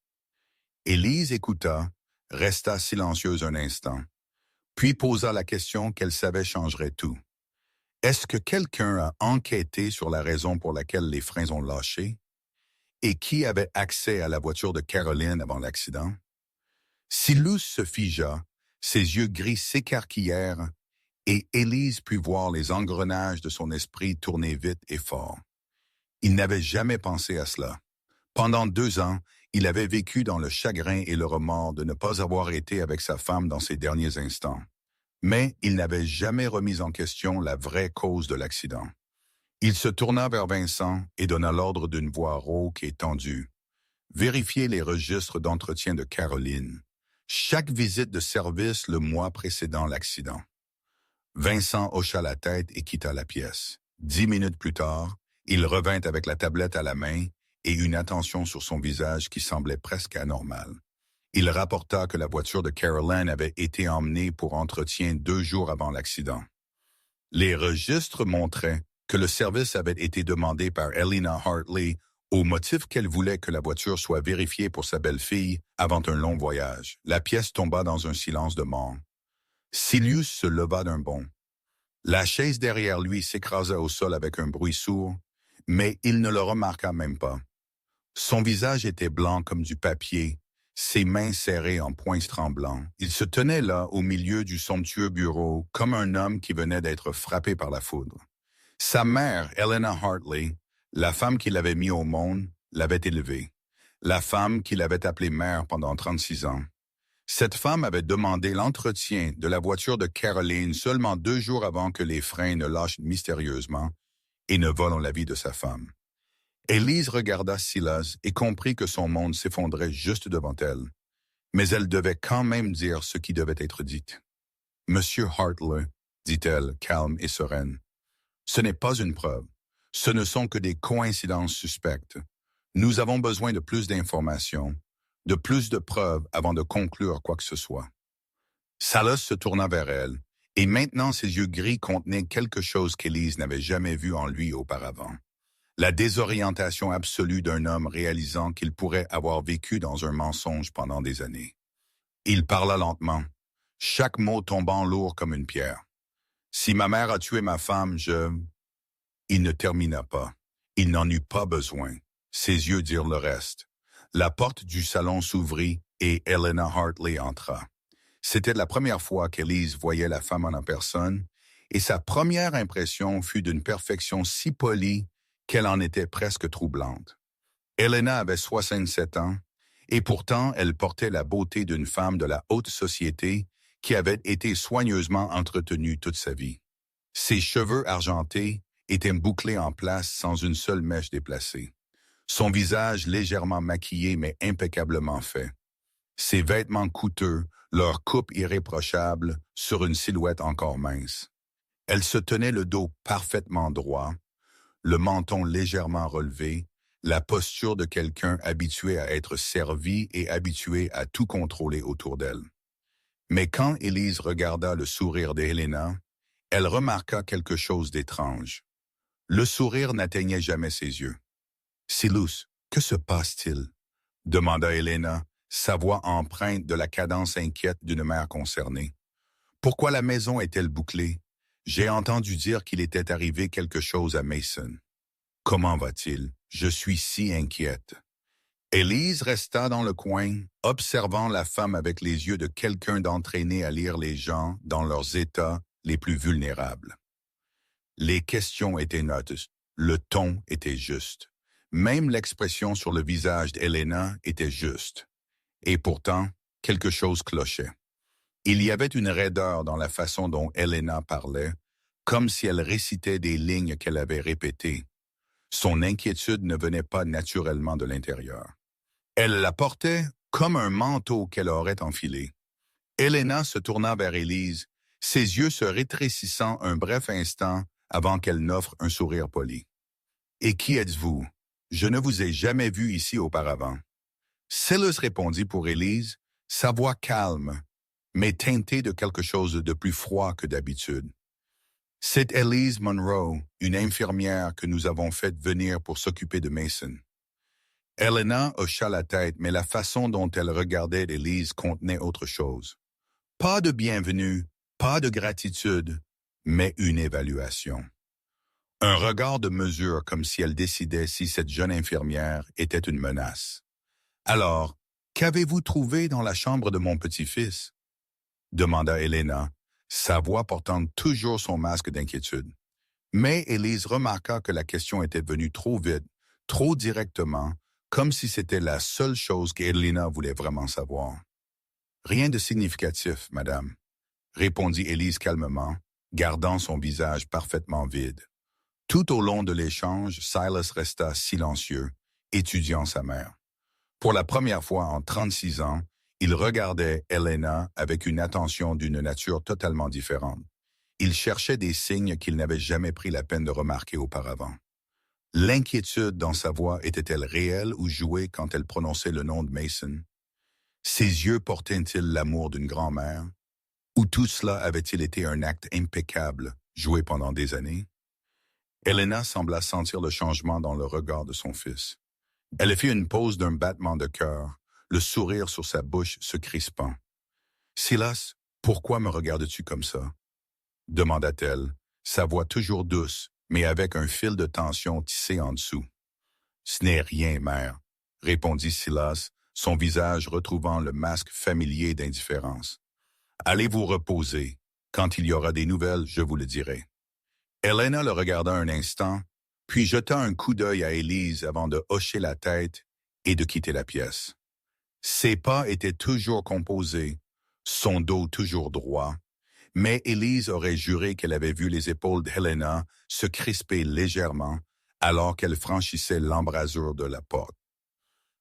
Élise écouta, resta silencieuse un instant, puis posa la question qu'elle savait changerait tout. Est-ce que quelqu'un a enquêté sur la raison pour laquelle les freins ont lâché? Et qui avait accès à la voiture de Caroline avant l'accident? Silas se figea, ses yeux gris s'écarquillèrent, et Élise put voir les engrenages de son esprit tourner vite et fort. Il n'avait jamais pensé à cela. Pendant 2 ans, il avait vécu dans le chagrin et le remords de ne pas avoir été avec sa femme dans ses derniers instants. Mais il n'avait jamais remis en question la vraie cause de l'accident. Il se tourna vers Vincent et donna l'ordre d'une voix rauque et tendue. Vérifiez les registres d'entretien de Caroline. Chaque visite de service le mois précédant l'accident. Vincent hocha la tête et quitta la pièce. 10 minutes plus tard, il revint avec la tablette à la main et une attention sur son visage qui semblait presque anormale. Il rapporta que la voiture de Caroline avait été emmenée pour entretien 2 jours avant l'accident. Les registres montraient que le service avait été demandé par Elena Hartley au motif qu'elle voulait que la voiture soit vérifiée pour sa belle-fille avant un long voyage. La pièce tomba dans un silence de mort. Silas se leva d'un bond. La chaise derrière lui s'écrasa au sol avec un bruit sourd, mais il ne le remarqua même pas. Son visage était blanc comme du papier, ses mains serrées en poings tremblants. Il se tenait là, au milieu du somptueux bureau, comme un homme qui venait d'être frappé par la foudre. Sa mère, Elena Hartley, la femme qui l'avait mis au monde, l'avait élevé. La femme qui l'avait appelée mère pendant 36 ans. Cette femme avait demandé l'entretien de la voiture de Caroline seulement 2 jours avant que les freins ne lâchent mystérieusement et ne volent la vie de sa femme. Élise regarda Silas et comprit que son monde s'effondrait juste devant elle. Mais elle devait quand même dire ce qui devait être dit. « Monsieur Hartley, dit-elle, calme et sereine, ce n'est pas une preuve. Ce ne sont que des coïncidences suspectes. Nous avons besoin de plus d'informations, de plus de preuves avant de conclure quoi que ce soit. » Salas se tourna vers elle, et maintenant ses yeux gris contenaient quelque chose qu'Élise n'avait jamais vu en lui auparavant. La désorientation absolue d'un homme réalisant qu'il pourrait avoir vécu dans un mensonge pendant des années. Il parla lentement, chaque mot tombant lourd comme une pierre. « Si ma mère a tué ma femme, je... » Il ne termina pas. Il n'en eut pas besoin. Ses yeux dirent le reste. La porte du salon s'ouvrit et Elena Hartley entra. C'était la première fois qu'Élise voyait la femme en personne, et sa première impression fut d'une perfection si polie qu'elle en était presque troublante. Elena avait 67 ans, et pourtant elle portait la beauté d'une femme de la haute société qui avait été soigneusement entretenue toute sa vie. Ses cheveux argentés étaient bouclés en place sans une seule mèche déplacée. Son visage légèrement maquillé mais impeccablement fait. Ses vêtements coûteux, leur coupe irréprochable sur une silhouette encore mince. Elle se tenait le dos parfaitement droit, le menton légèrement relevé, la posture de quelqu'un habitué à être servi et habitué à tout contrôler autour d'elle. Mais quand Élise regarda le sourire d'Helena, elle remarqua quelque chose d'étrange. Le sourire n'atteignait jamais ses yeux. « Silas, que se passe-t-il? » demanda Elena, sa voix empreinte de la cadence inquiète d'une mère concernée. Pourquoi la maison est-elle bouclée? J'ai entendu dire qu'il était arrivé quelque chose à Mason. Comment va-t-il? Je suis si inquiète. Élise resta dans le coin, observant la femme avec les yeux de quelqu'un d'entraîné à lire les gens dans leurs états les plus vulnérables. Les questions étaient neutres, le ton était juste. Même l'expression sur le visage d'Elena était juste. Et pourtant, quelque chose clochait. Il y avait une raideur dans la façon dont Elena parlait, comme si elle récitait des lignes qu'elle avait répétées. Son inquiétude ne venait pas naturellement de l'intérieur. Elle la portait comme un manteau qu'elle aurait enfilé. Elena se tourna vers Élise, ses yeux se rétrécissant un bref instant avant qu'elle n'offre un sourire poli. « Et qui êtes-vous? Je ne vous ai jamais vu ici auparavant. » Silas répondit pour Élise, sa voix calme, mais teintée de quelque chose de plus froid que d'habitude. « C'est Elise Monroe, une infirmière que nous avons faite venir pour s'occuper de Mason. » Elena hocha la tête, mais la façon dont elle regardait Élise contenait autre chose. Pas de bienvenue, pas de gratitude, mais une évaluation. Un regard de mesure comme si elle décidait si cette jeune infirmière était une menace. « Alors, qu'avez-vous trouvé dans la chambre de mon petit-fils? » demanda Elena, sa voix portant toujours son masque d'inquiétude. Mais Élise remarqua que la question était venue trop vite, trop directement, comme si c'était la seule chose qu'Elena voulait vraiment savoir. « Rien de significatif, madame, » répondit Élise calmement, gardant son visage parfaitement vide. Tout au long de l'échange, Silas resta silencieux, étudiant sa mère. Pour la première fois en 36 ans, il regardait Elena avec une attention d'une nature totalement différente. Il cherchait des signes qu'il n'avait jamais pris la peine de remarquer auparavant. L'inquiétude dans sa voix était-elle réelle ou jouée quand elle prononçait le nom de Mason? Ses yeux portaient-ils l'amour d'une grand-mère? Ou tout cela avait-il été un acte impeccable, joué pendant des années? Elena sembla sentir le changement dans le regard de son fils. Elle fit une pause d'un battement de cœur, le sourire sur sa bouche se crispant. « Silas, pourquoi me regardes-tu comme ça? » demanda-t-elle, sa voix toujours douce, mais avec un fil de tension tissé en dessous. « Ce n'est rien, mère, » répondit Silas, son visage retrouvant le masque familier d'indifférence. « Allez vous reposer. Quand il y aura des nouvelles, je vous le dirai. » Elena le regarda un instant, puis jeta un coup d'œil à Élise avant de hocher la tête et de quitter la pièce. Ses pas étaient toujours composés, son dos toujours droit, mais Élise aurait juré qu'elle avait vu les épaules d'Helena se crisper légèrement alors qu'elle franchissait l'embrasure de la porte.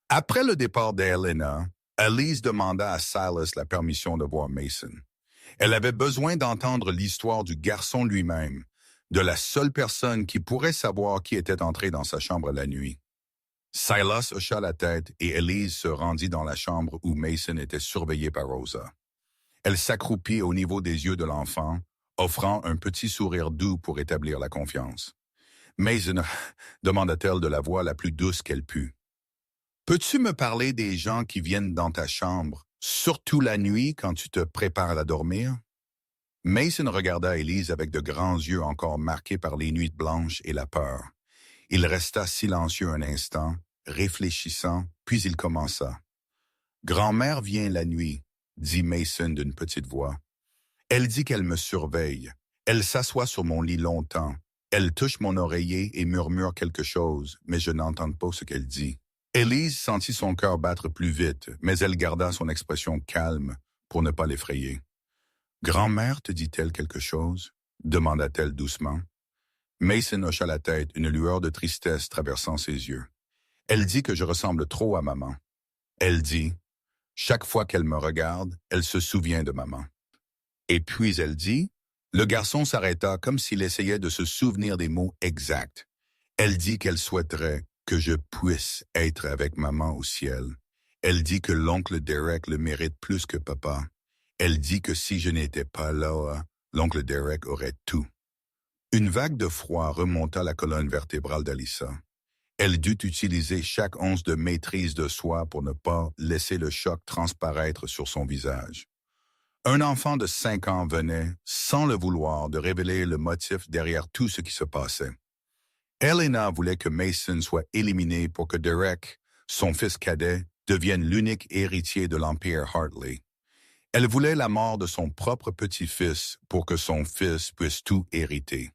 Après le départ d'Helena, Élise demanda à Silas la permission de voir Mason. Elle avait besoin d'entendre l'histoire du garçon lui-même, de la seule personne qui pourrait savoir qui était entré dans sa chambre la nuit. Silas hocha la tête et Élise se rendit dans la chambre où Mason était surveillé par Rosa. Elle s'accroupit au niveau des yeux de l'enfant, offrant un petit sourire doux pour établir la confiance. « Mason, » demanda-t-elle de la voix la plus douce qu'elle put. « Peux-tu me parler des gens qui viennent dans ta chambre, surtout la nuit quand tu te prépares à dormir? » Mason regarda Élise avec de grands yeux encore marqués par les nuits blanches et la peur. Il resta silencieux un instant, réfléchissant, puis il commença. « Grand-mère vient la nuit, » dit Mason d'une petite voix. « Elle dit qu'elle me surveille. Elle s'assoit sur mon lit longtemps. Elle touche mon oreiller et murmure quelque chose, mais je n'entends pas ce qu'elle dit. » Élise sentit son cœur battre plus vite, mais elle garda son expression calme pour ne pas l'effrayer. « Grand-mère te dit-elle quelque chose? » demanda-t-elle doucement. Mason hocha la tête, une lueur de tristesse traversant ses yeux. « Elle dit que je ressemble trop à maman. Elle dit, chaque fois qu'elle me regarde, elle se souvient de maman. » Et puis elle dit, le garçon s'arrêta comme s'il essayait de se souvenir des mots exacts. Elle dit qu'elle souhaiterait que je puisse être avec maman au ciel. Elle dit que l'oncle Derek le mérite plus que papa. Elle dit que si je n'étais pas là, l'oncle Derek aurait tout. Une vague de froid remonta la colonne vertébrale d'Alyssa. Elle dut utiliser chaque once de maîtrise de soi pour ne pas laisser le choc transparaître sur son visage. Un enfant de 5 ans venait, sans le vouloir, de révéler le motif derrière tout ce qui se passait. Elena voulait que Mason soit éliminé pour que Derek, son fils cadet, devienne l'unique héritier de l'Empire Hartley. Elle voulait la mort de son propre petit-fils pour que son fils puisse tout hériter.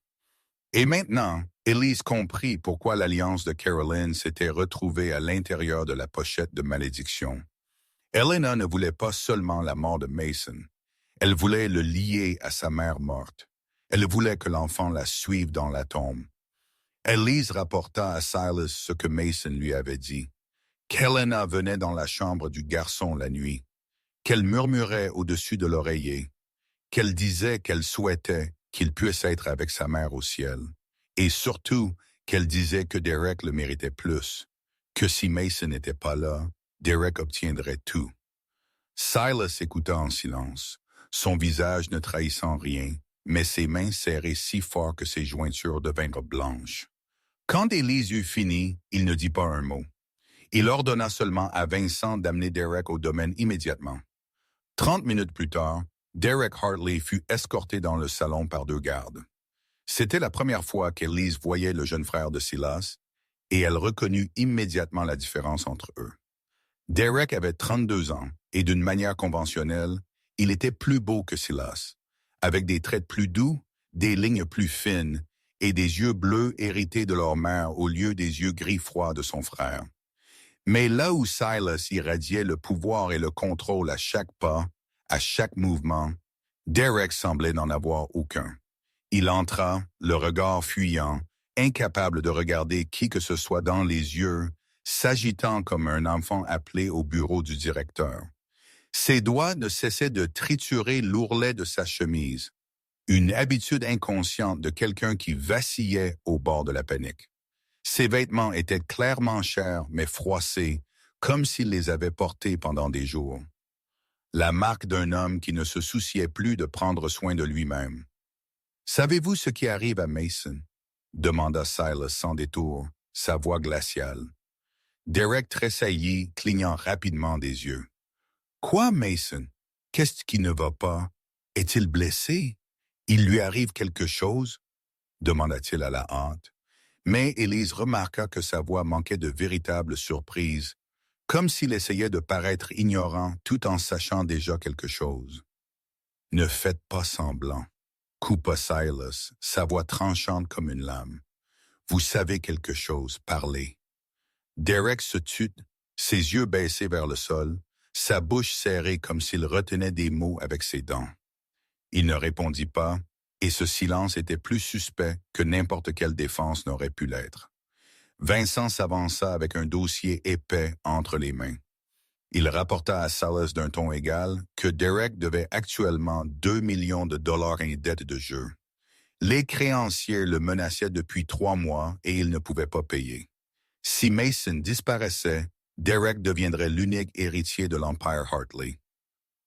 Et maintenant, Elise comprit pourquoi l'alliance de Caroline s'était retrouvée à l'intérieur de la pochette de malédiction. Elena ne voulait pas seulement la mort de Mason. Elle voulait le lier à sa mère morte. Elle voulait que l'enfant la suive dans la tombe. Elise rapporta à Silas ce que Mason lui avait dit, qu'Helena venait dans la chambre du garçon la nuit, qu'elle murmurait au-dessus de l'oreiller, qu'elle disait qu'elle souhaitait qu'il puisse être avec sa mère au ciel, et surtout qu'elle disait que Derek le méritait plus, que si Mason n'était pas là, Derek obtiendrait tout. Silas écouta en silence, son visage ne trahissant rien, mais ses mains serrées si fort que ses jointures devinrent blanches. Quand Élise eut fini, il ne dit pas un mot. Il ordonna seulement à Vincent d'amener Derek au domaine immédiatement. 30 minutes plus tard, Derek Hartley fut escorté dans le salon par 2 gardes. C'était la première fois qu'Élise voyait le jeune frère de Silas, et elle reconnut immédiatement la différence entre eux. Derek avait 32 ans, et d'une manière conventionnelle, il était plus beau que Silas, avec des traits plus doux, des lignes plus fines, et des yeux bleus hérités de leur mère au lieu des yeux gris froids de son frère. Mais là où Silas irradiait le pouvoir et le contrôle à chaque pas, à chaque mouvement, Derek semblait n'en avoir aucun. Il entra, le regard fuyant, incapable de regarder qui que ce soit dans les yeux, s'agitant comme un enfant appelé au bureau du directeur. Ses doigts ne cessaient de triturer l'ourlet de sa chemise, une habitude inconsciente de quelqu'un qui vacillait au bord de la panique. Ses vêtements étaient clairement chers mais froissés, comme s'il les avait portés pendant des jours. La marque d'un homme qui ne se souciait plus de prendre soin de lui-même. « Savez-vous ce qui arrive à Mason? » demanda Silas sans détour, sa voix glaciale. Derek tressaillit, clignant rapidement des yeux. « Quoi, Mason? Qu'est-ce qui ne va pas? Est-il blessé? Il lui arrive quelque chose? » demanda-t-il à la hâte. Mais Élise remarqua que sa voix manquait de véritable surprise, comme s'il essayait de paraître ignorant tout en sachant déjà quelque chose. « Ne faites pas semblant, » coupa Silas, sa voix tranchante comme une lame. « Vous savez quelque chose, parlez. » Derek se tut, ses yeux baissés vers le sol, sa bouche serrée comme s'il retenait des mots avec ses dents. Il ne répondit pas, et ce silence était plus suspect que n'importe quelle défense n'aurait pu l'être. Vincent s'avança avec un dossier épais entre les mains. Il rapporta à Silas d'un ton égal que Derek devait actuellement 2 millions de dollars en dette de jeu. Les créanciers le menaçaient depuis 3 mois et il ne pouvait pas payer. Si Mason disparaissait, Derek deviendrait l'unique héritier de l'Empire Hartley.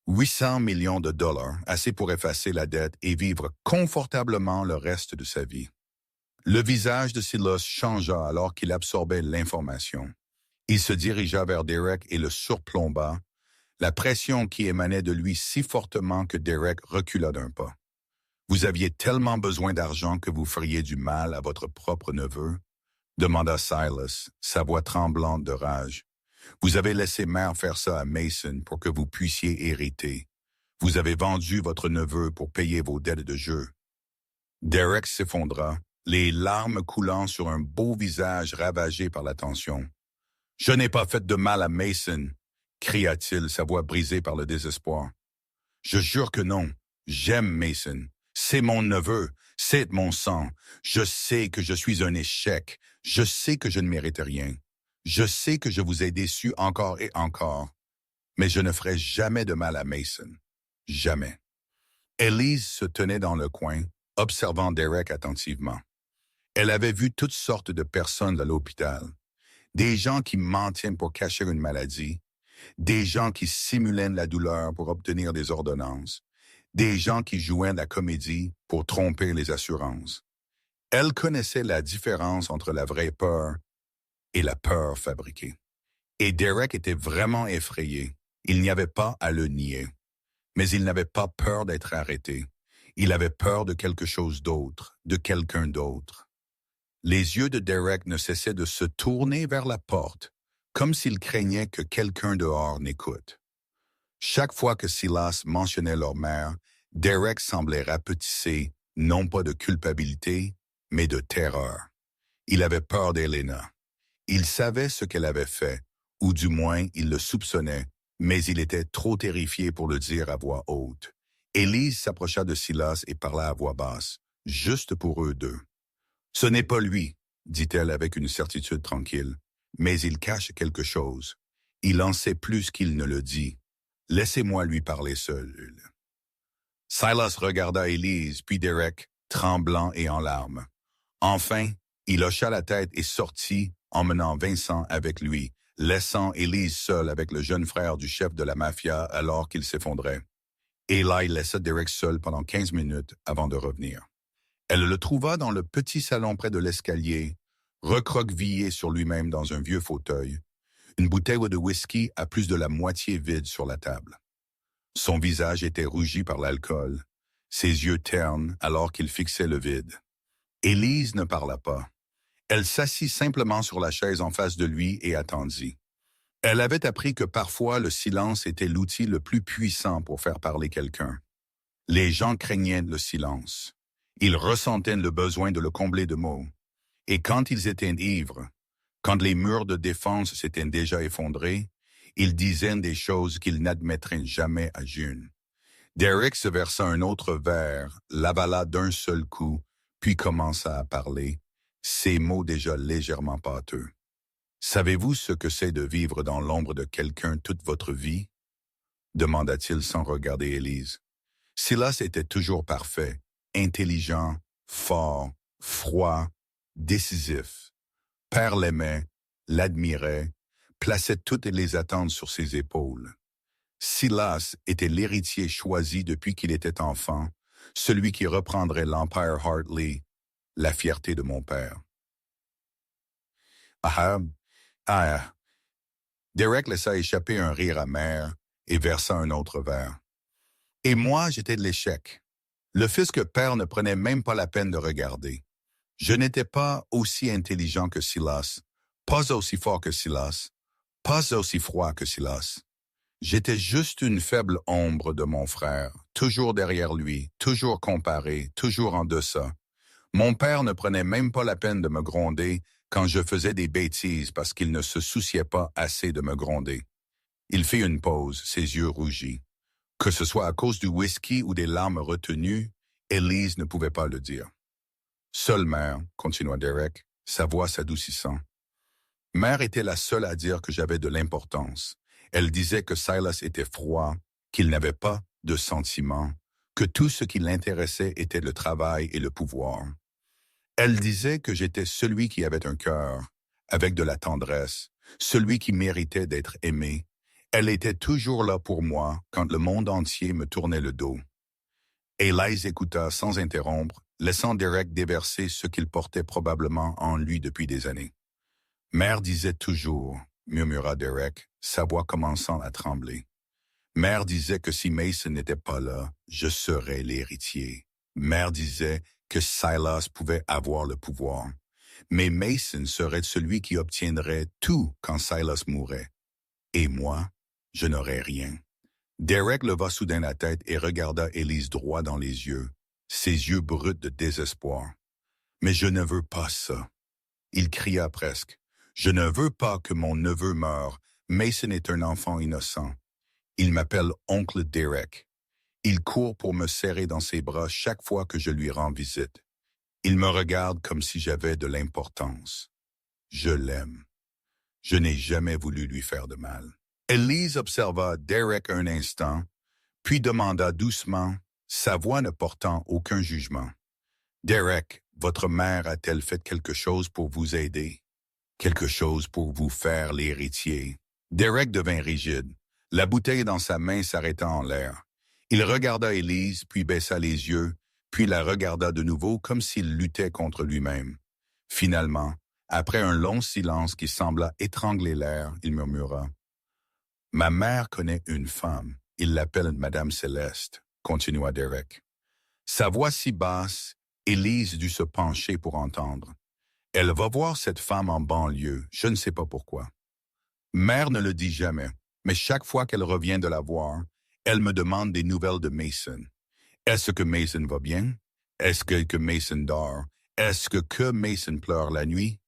800 millions de dollars, assez pour effacer la dette et vivre confortablement le reste de sa vie. Le visage de Silas changea alors qu'il absorbait l'information. Il se dirigea vers Derek et le surplomba, la pression qui émanait de lui si fortement que Derek recula d'un pas. « Vous aviez tellement besoin d'argent que vous feriez du mal à votre propre neveu? » demanda Silas, sa voix tremblante de rage. « Vous avez laissé mère faire ça à Mason pour que vous puissiez hériter. Vous avez vendu votre neveu pour payer vos dettes de jeu. » Derek s'effondra, les larmes coulant sur un beau visage ravagé par la tension. « Je n'ai pas fait de mal à Mason, » cria-t-il, sa voix brisée par le désespoir. « Je jure que non. J'aime Mason. C'est mon neveu. C'est mon sang. Je sais que je suis un échec. Je sais que je ne mérite rien. Je sais que je vous ai déçu encore et encore. Mais je ne ferai jamais de mal à Mason. Jamais. » Élise se tenait dans le coin, observant Derek attentivement. Elle avait vu toutes sortes de personnes à l'hôpital. Des gens qui mentaient pour cacher une maladie, des gens qui simulaient la douleur pour obtenir des ordonnances, des gens qui jouaient la comédie pour tromper les assurances. Elle connaissait la différence entre la vraie peur et la peur fabriquée. Et Derek était vraiment effrayé. Il n'y avait pas à le nier. Mais il n'avait pas peur d'être arrêté. Il avait peur de quelque chose d'autre, de quelqu'un d'autre. Les yeux de Derek ne cessaient de se tourner vers la porte, comme s'il craignait que quelqu'un dehors n'écoute. Chaque fois que Silas mentionnait leur mère, Derek semblait rapetisser, non pas de culpabilité, mais de terreur. Il avait peur d'Elena. Il savait ce qu'elle avait fait, ou du moins il le soupçonnait, mais il était trop terrifié pour le dire à voix haute. Élise s'approcha de Silas et parla à voix basse, juste pour eux deux. « Ce n'est pas lui, » dit-elle avec une certitude tranquille, « mais il cache quelque chose. Il en sait plus qu'il ne le dit. Laissez-moi lui parler seul. » Silas regarda Élise, puis Derek, tremblant et en larmes. Enfin, il hocha la tête et sortit, emmenant Vincent avec lui, laissant Élise seule avec le jeune frère du chef de la mafia alors qu'il s'effondrait. Eli laissa Derek seul pendant 15 minutes avant de revenir. Elle le trouva dans le petit salon près de l'escalier, recroquevillé sur lui-même dans un vieux fauteuil, une bouteille de whisky à plus de la moitié vide sur la table. Son visage était rougi par l'alcool, ses yeux ternes alors qu'il fixait le vide. Élise ne parla pas. Elle s'assit simplement sur la chaise en face de lui et attendit. Elle avait appris que parfois le silence était l'outil le plus puissant pour faire parler quelqu'un. Les gens craignaient le silence. Ils ressentaient le besoin de le combler de mots. Et quand ils étaient ivres, quand les murs de défense s'étaient déjà effondrés, ils disaient des choses qu'ils n'admettraient jamais à June. Derek se versa un autre verre, l'avala d'un seul coup, puis commença à parler, ses mots déjà légèrement pâteux. « Savez-vous ce que c'est de vivre dans l'ombre de quelqu'un toute votre vie? » demanda-t-il sans regarder Élise. Silas était toujours parfait, intelligent, fort, froid, décisif. Père l'aimait, l'admirait, plaçait toutes les attentes sur ses épaules. Silas était l'héritier choisi depuis qu'il était enfant, celui qui reprendrait l'Empire Hartley, la fierté de mon père. Derek laissa échapper un rire amer et versa un autre verre. Et moi, j'étais de l'échec. Le fils que père ne prenait même pas la peine de regarder. Je n'étais pas aussi intelligent que Silas, pas aussi fort que Silas, pas aussi froid que Silas. J'étais juste une faible ombre de mon frère, toujours derrière lui, toujours comparé, toujours en deçà. Mon père ne prenait même pas la peine de me gronder quand je faisais des bêtises parce qu'il ne se souciait pas assez de me gronder. Il fit une pause, ses yeux rougis. Que ce soit à cause du whisky ou des larmes retenues, Élise ne pouvait pas le dire. Seule mère, continua Derek, sa voix s'adoucissant. Mère était la seule à dire que j'avais de l'importance. Elle disait que Silas était froid, qu'il n'avait pas de sentiments, que tout ce qui l'intéressait était le travail et le pouvoir. Elle disait que j'étais celui qui avait un cœur, avec de la tendresse, celui qui méritait d'être aimé. Elle était toujours là pour moi quand le monde entier me tournait le dos. Élise écouta sans interrompre, laissant Derek déverser ce qu'il portait probablement en lui depuis des années. « Mère disait toujours, » murmura Derek, sa voix commençant à trembler. « Mère disait que si Mason n'était pas là, je serais l'héritier. Mère disait que Silas pouvait avoir le pouvoir. Mais Mason serait celui qui obtiendrait tout quand Silas mourrait. Et moi, je n'aurais rien. » Derek leva soudain la tête et regarda Élise droit dans les yeux, ses yeux bruts de désespoir. « Mais je ne veux pas ça. » Il cria presque. « Je ne veux pas que mon neveu meure. Mason est un enfant innocent. Il m'appelle oncle Derek. Il court pour me serrer dans ses bras chaque fois que je lui rends visite. Il me regarde comme si j'avais de l'importance. Je l'aime. Je n'ai jamais voulu lui faire de mal. » Élise observa Derek un instant, puis demanda doucement, sa voix ne portant aucun jugement. « Derek, votre mère a-t-elle fait quelque chose pour vous aider? Quelque chose pour vous faire l'héritier? » Derek devint rigide, la bouteille dans sa main s'arrêta en l'air. Il regarda Élise, puis baissa les yeux, puis la regarda de nouveau comme s'il luttait contre lui-même. Finalement, Après un long silence qui sembla étrangler l'air, il murmura. « Ma mère connaît une femme. Il l'appelle Madame Céleste, continua Derek. Sa voix si basse, Élise dut se pencher pour entendre. Elle va voir cette femme en banlieue, je ne sais pas pourquoi. Mère ne le dit jamais, mais chaque fois qu'elle revient de la voir, elle me demande des nouvelles de Mason. Est-ce que Mason va bien? Est-ce que Mason dort? Est-ce que Mason pleure la nuit?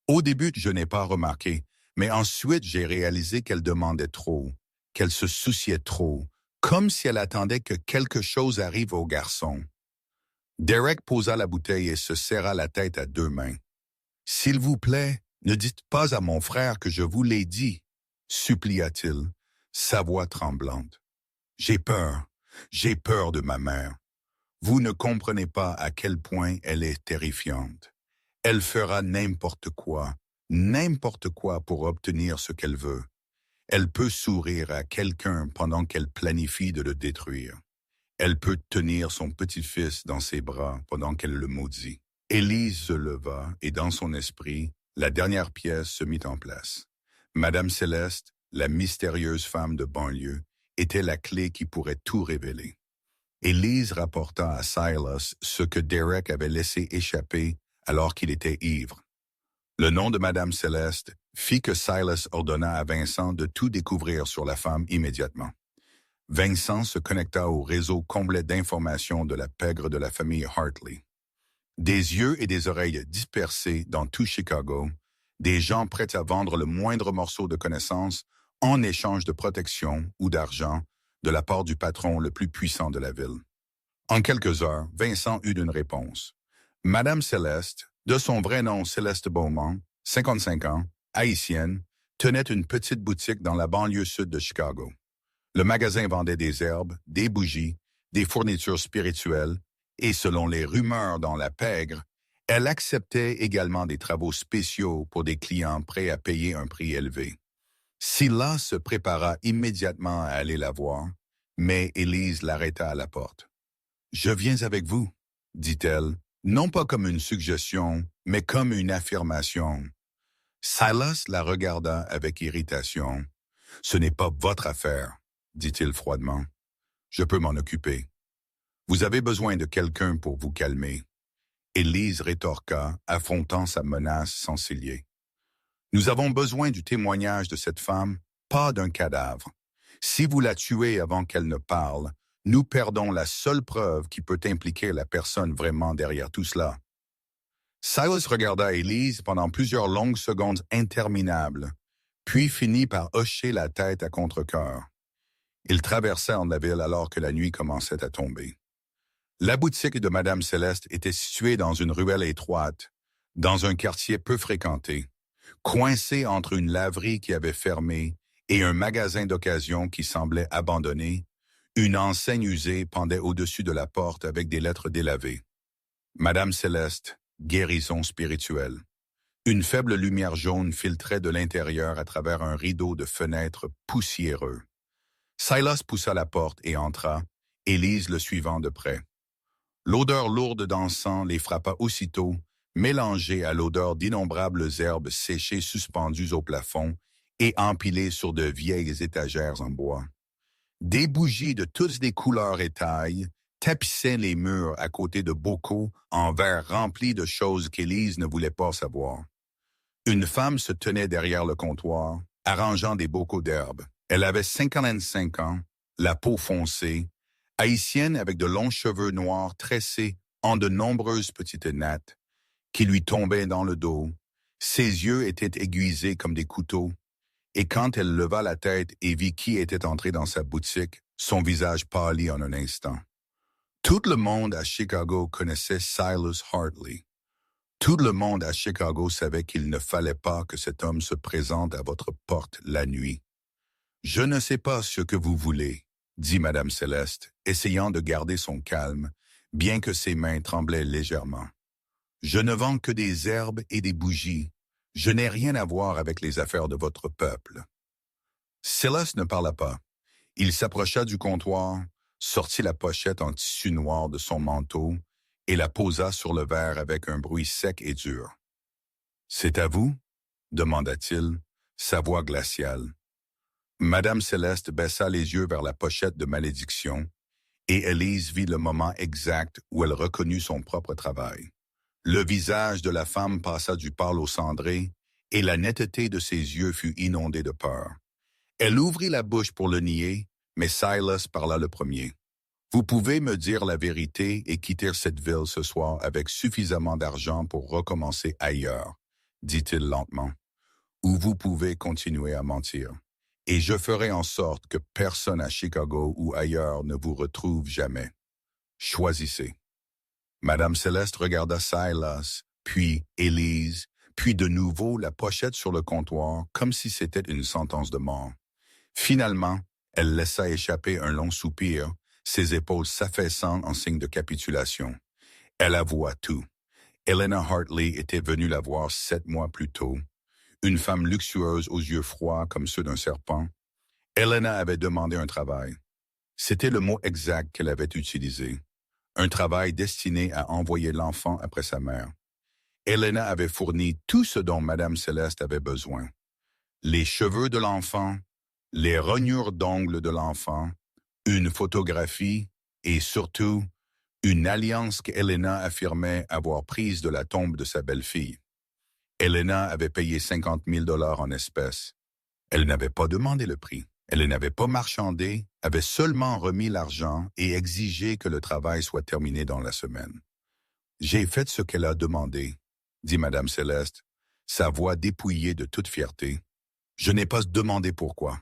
Au début, je n'ai pas remarqué, mais ensuite j'ai réalisé qu'elle demandait trop, qu'elle se souciait trop, comme si elle attendait que quelque chose arrive au garçon. Derek posa la bouteille et se serra la tête à deux mains. « S'il vous plaît, ne dites pas à mon frère que je vous l'ai dit, » supplia-t-il, sa voix tremblante. « J'ai peur de ma mère. Vous ne comprenez pas à quel point elle est terrifiante. Elle fera n'importe quoi pour obtenir ce qu'elle veut. Elle peut sourire à quelqu'un pendant qu'elle planifie de le détruire. Elle peut tenir son petit-fils dans ses bras pendant qu'elle le maudit. » Élise se leva et dans son esprit, la dernière pièce se mit en place. Madame Céleste, la mystérieuse femme de banlieue, était la clé qui pourrait tout révéler. Élise rapporta à Silas ce que Derek avait laissé échapper alors qu'il était ivre. Le nom de Madame Céleste fit que Silas ordonna à Vincent de tout découvrir sur la femme immédiatement. Vincent se connecta au réseau complet d'informations de la pègre de la famille Hartley. Des yeux et des oreilles dispersés dans tout Chicago, des gens prêts à vendre le moindre morceau de connaissance en échange de protection ou d'argent de la part du patron le plus puissant de la ville. En quelques heures, Vincent eut une réponse. Madame Céleste, de son vrai nom Céleste Beaumont, 55 ans, haïtienne, tenait une petite boutique dans la banlieue sud de Chicago. Le magasin vendait des herbes, des bougies, des fournitures spirituelles, et selon les rumeurs dans la pègre, elle acceptait également des travaux spéciaux pour des clients prêts à payer un prix élevé. Silas se prépara immédiatement à aller la voir, mais Élise l'arrêta à la porte. « Je viens avec vous, » dit-elle, non pas comme une suggestion, mais comme une affirmation. Silas la regarda avec irritation. « Ce n'est pas votre affaire, » dit-il froidement. « Je peux m'en occuper. Vous avez besoin de quelqu'un pour vous calmer. » Élise rétorqua, affrontant sa menace sans cilier. « Nous avons besoin du témoignage de cette femme, pas d'un cadavre. Si vous la tuez avant qu'elle ne parle, nous perdons la seule preuve qui peut impliquer la personne vraiment derrière tout cela. » Silas regarda Élise pendant plusieurs longues secondes interminables, puis finit par hocher la tête à contre-cœur. Ils traversèrent la ville alors que la nuit commençait à tomber. La boutique de Madame Céleste était située dans une ruelle étroite, dans un quartier peu fréquenté, coincée entre une laverie qui avait fermé et un magasin d'occasion qui semblait abandonné. Une enseigne usée pendait au-dessus de la porte avec des lettres délavées. Madame Céleste, guérison spirituelle. Une faible lumière jaune filtrait de l'intérieur à travers un rideau de fenêtres poussiéreux. Silas poussa la porte et entra, Élise le suivant de près. L'odeur lourde d'encens les frappa aussitôt, mélangée à l'odeur d'innombrables herbes séchées suspendues au plafond et empilées sur de vieilles étagères en bois. Des bougies de toutes les couleurs et tailles tapissaient les murs à côté de bocaux en verre remplis de choses qu'Élise ne voulait pas savoir. Une femme se tenait derrière le comptoir, arrangeant des bocaux d'herbes. Elle avait 55 ans, la peau foncée, haïtienne avec de longs cheveux noirs tressés en de nombreuses petites nattes qui lui tombaient dans le dos. Ses yeux étaient aiguisés comme des couteaux, et quand elle leva la tête et vit qui était entré dans sa boutique, son visage pâlit en un instant. Tout le monde à Chicago connaissait Silas Hartley. Tout le monde à Chicago savait qu'il ne fallait pas que cet homme se présente à votre porte la nuit. « Je ne sais pas ce que vous voulez, » dit Madame Céleste, essayant de garder son calme, bien que ses mains tremblaient légèrement. « Je ne vends que des herbes et des bougies. Je n'ai rien à voir avec les affaires de votre peuple. » Silas ne parla pas. Il s'approcha du comptoir, sortit la pochette en tissu noir de son manteau et la posa sur le verre avec un bruit sec et dur. C'est à vous? Demanda-t-il, sa voix glaciale. Madame Céleste baissa les yeux vers la pochette de malédiction, et Élise vit le moment exact où elle reconnut son propre travail. Le visage de la femme passa du pâle au cendré, et la netteté de ses yeux fut inondée de peur. Elle ouvrit la bouche pour le nier, mais Silas parla le premier. Vous pouvez me dire la vérité et quitter cette ville ce soir avec suffisamment d'argent pour recommencer ailleurs, dit-il lentement. Ou vous pouvez continuer à mentir. Et je ferai en sorte que personne à Chicago ou ailleurs ne vous retrouve jamais. Choisissez. Madame Céleste regarda Silas, puis Élise, puis de nouveau la pochette sur le comptoir, comme si c'était une sentence de mort. Finalement, elle laissa échapper un long soupir, ses épaules s'affaissant en signe de capitulation. Elle avoua tout. Helena Hartley était venue la voir 7 mois plus tôt. Une femme luxueuse aux yeux froids comme ceux d'un serpent. Helena avait demandé un travail. C'était le mot exact qu'elle avait utilisé. Un travail destiné à envoyer l'enfant après sa mère. Helena avait fourni tout ce dont Madame Céleste avait besoin. Les cheveux de l'enfant, les rognures d'ongles de l'enfant, une photographie et surtout une alliance qu'Helena affirmait avoir prise de la tombe de sa belle-fille. Helena avait payé 50 000 $ en espèces. Elle n'avait pas demandé le prix. Elle n'avait pas marchandé, avait seulement remis l'argent et exigé que le travail soit terminé dans la semaine. « J'ai fait ce qu'elle a demandé », dit Madame Céleste, sa voix dépouillée de toute fierté. « Je n'ai pas demandé pourquoi.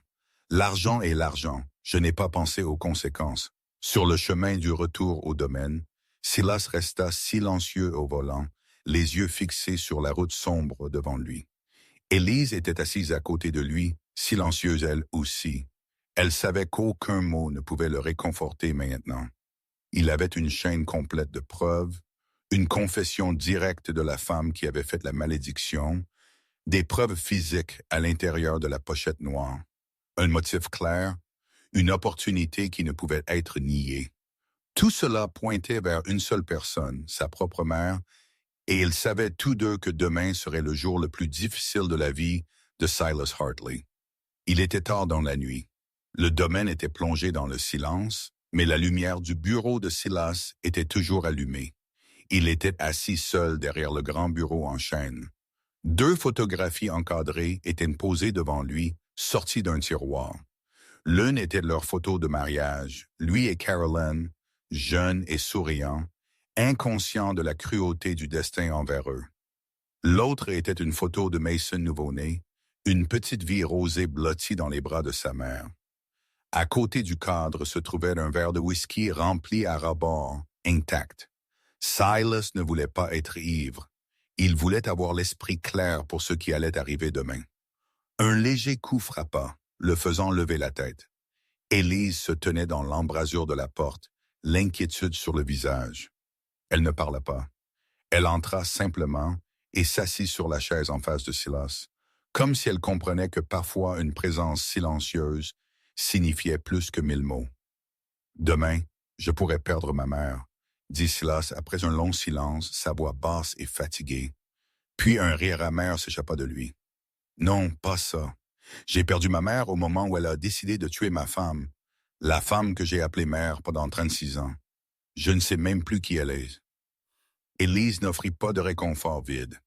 L'argent est l'argent. Je n'ai pas pensé aux conséquences. » Sur le chemin du retour au domaine, Silas resta silencieux au volant, les yeux fixés sur la route sombre devant lui. Élise était assise à côté de lui, silencieuse elle aussi. Elle savait qu'aucun mot ne pouvait le réconforter maintenant. Il avait une chaîne complète de preuves, une confession directe de la femme qui avait fait la malédiction, des preuves physiques à l'intérieur de la pochette noire, un motif clair, une opportunité qui ne pouvait être niée. Tout cela pointait vers une seule personne, sa propre mère, et ils savaient tous deux que demain serait le jour le plus difficile de la vie de Silas Hartley. Il était tard dans la nuit. Le domaine était plongé dans le silence, mais la lumière du bureau de Silas était toujours allumée. Il était assis seul derrière le grand bureau en chêne. 2 photographies encadrées étaient posées devant lui, sorties d'un tiroir. L'une était leur photo de mariage, lui et Caroline, jeunes et souriants, inconscients de la cruauté du destin envers eux. L'autre était une photo de Mason nouveau-né, une petite vie rosée blottie dans les bras de sa mère. À côté du cadre se trouvait un verre de whisky rempli à ras-bord, intact. Silas ne voulait pas être ivre. Il voulait avoir l'esprit clair pour ce qui allait arriver demain. Un léger coup frappa, le faisant lever la tête. Élise se tenait dans l'embrasure de la porte, l'inquiétude sur le visage. Elle ne parla pas. Elle entra simplement et s'assit sur la chaise en face de Silas, comme si elle comprenait que parfois une présence silencieuse signifiait plus que 1000 mots. « Demain, je pourrais perdre ma mère », dit Silas après un long silence, sa voix basse et fatiguée. Puis un rire amer s'échappa de lui. « Non, pas ça. J'ai perdu ma mère au moment où elle a décidé de tuer ma femme, la femme que j'ai appelée mère pendant 36 ans. Je ne sais même plus qui elle est. » Élise n'offrit pas de réconfort vide.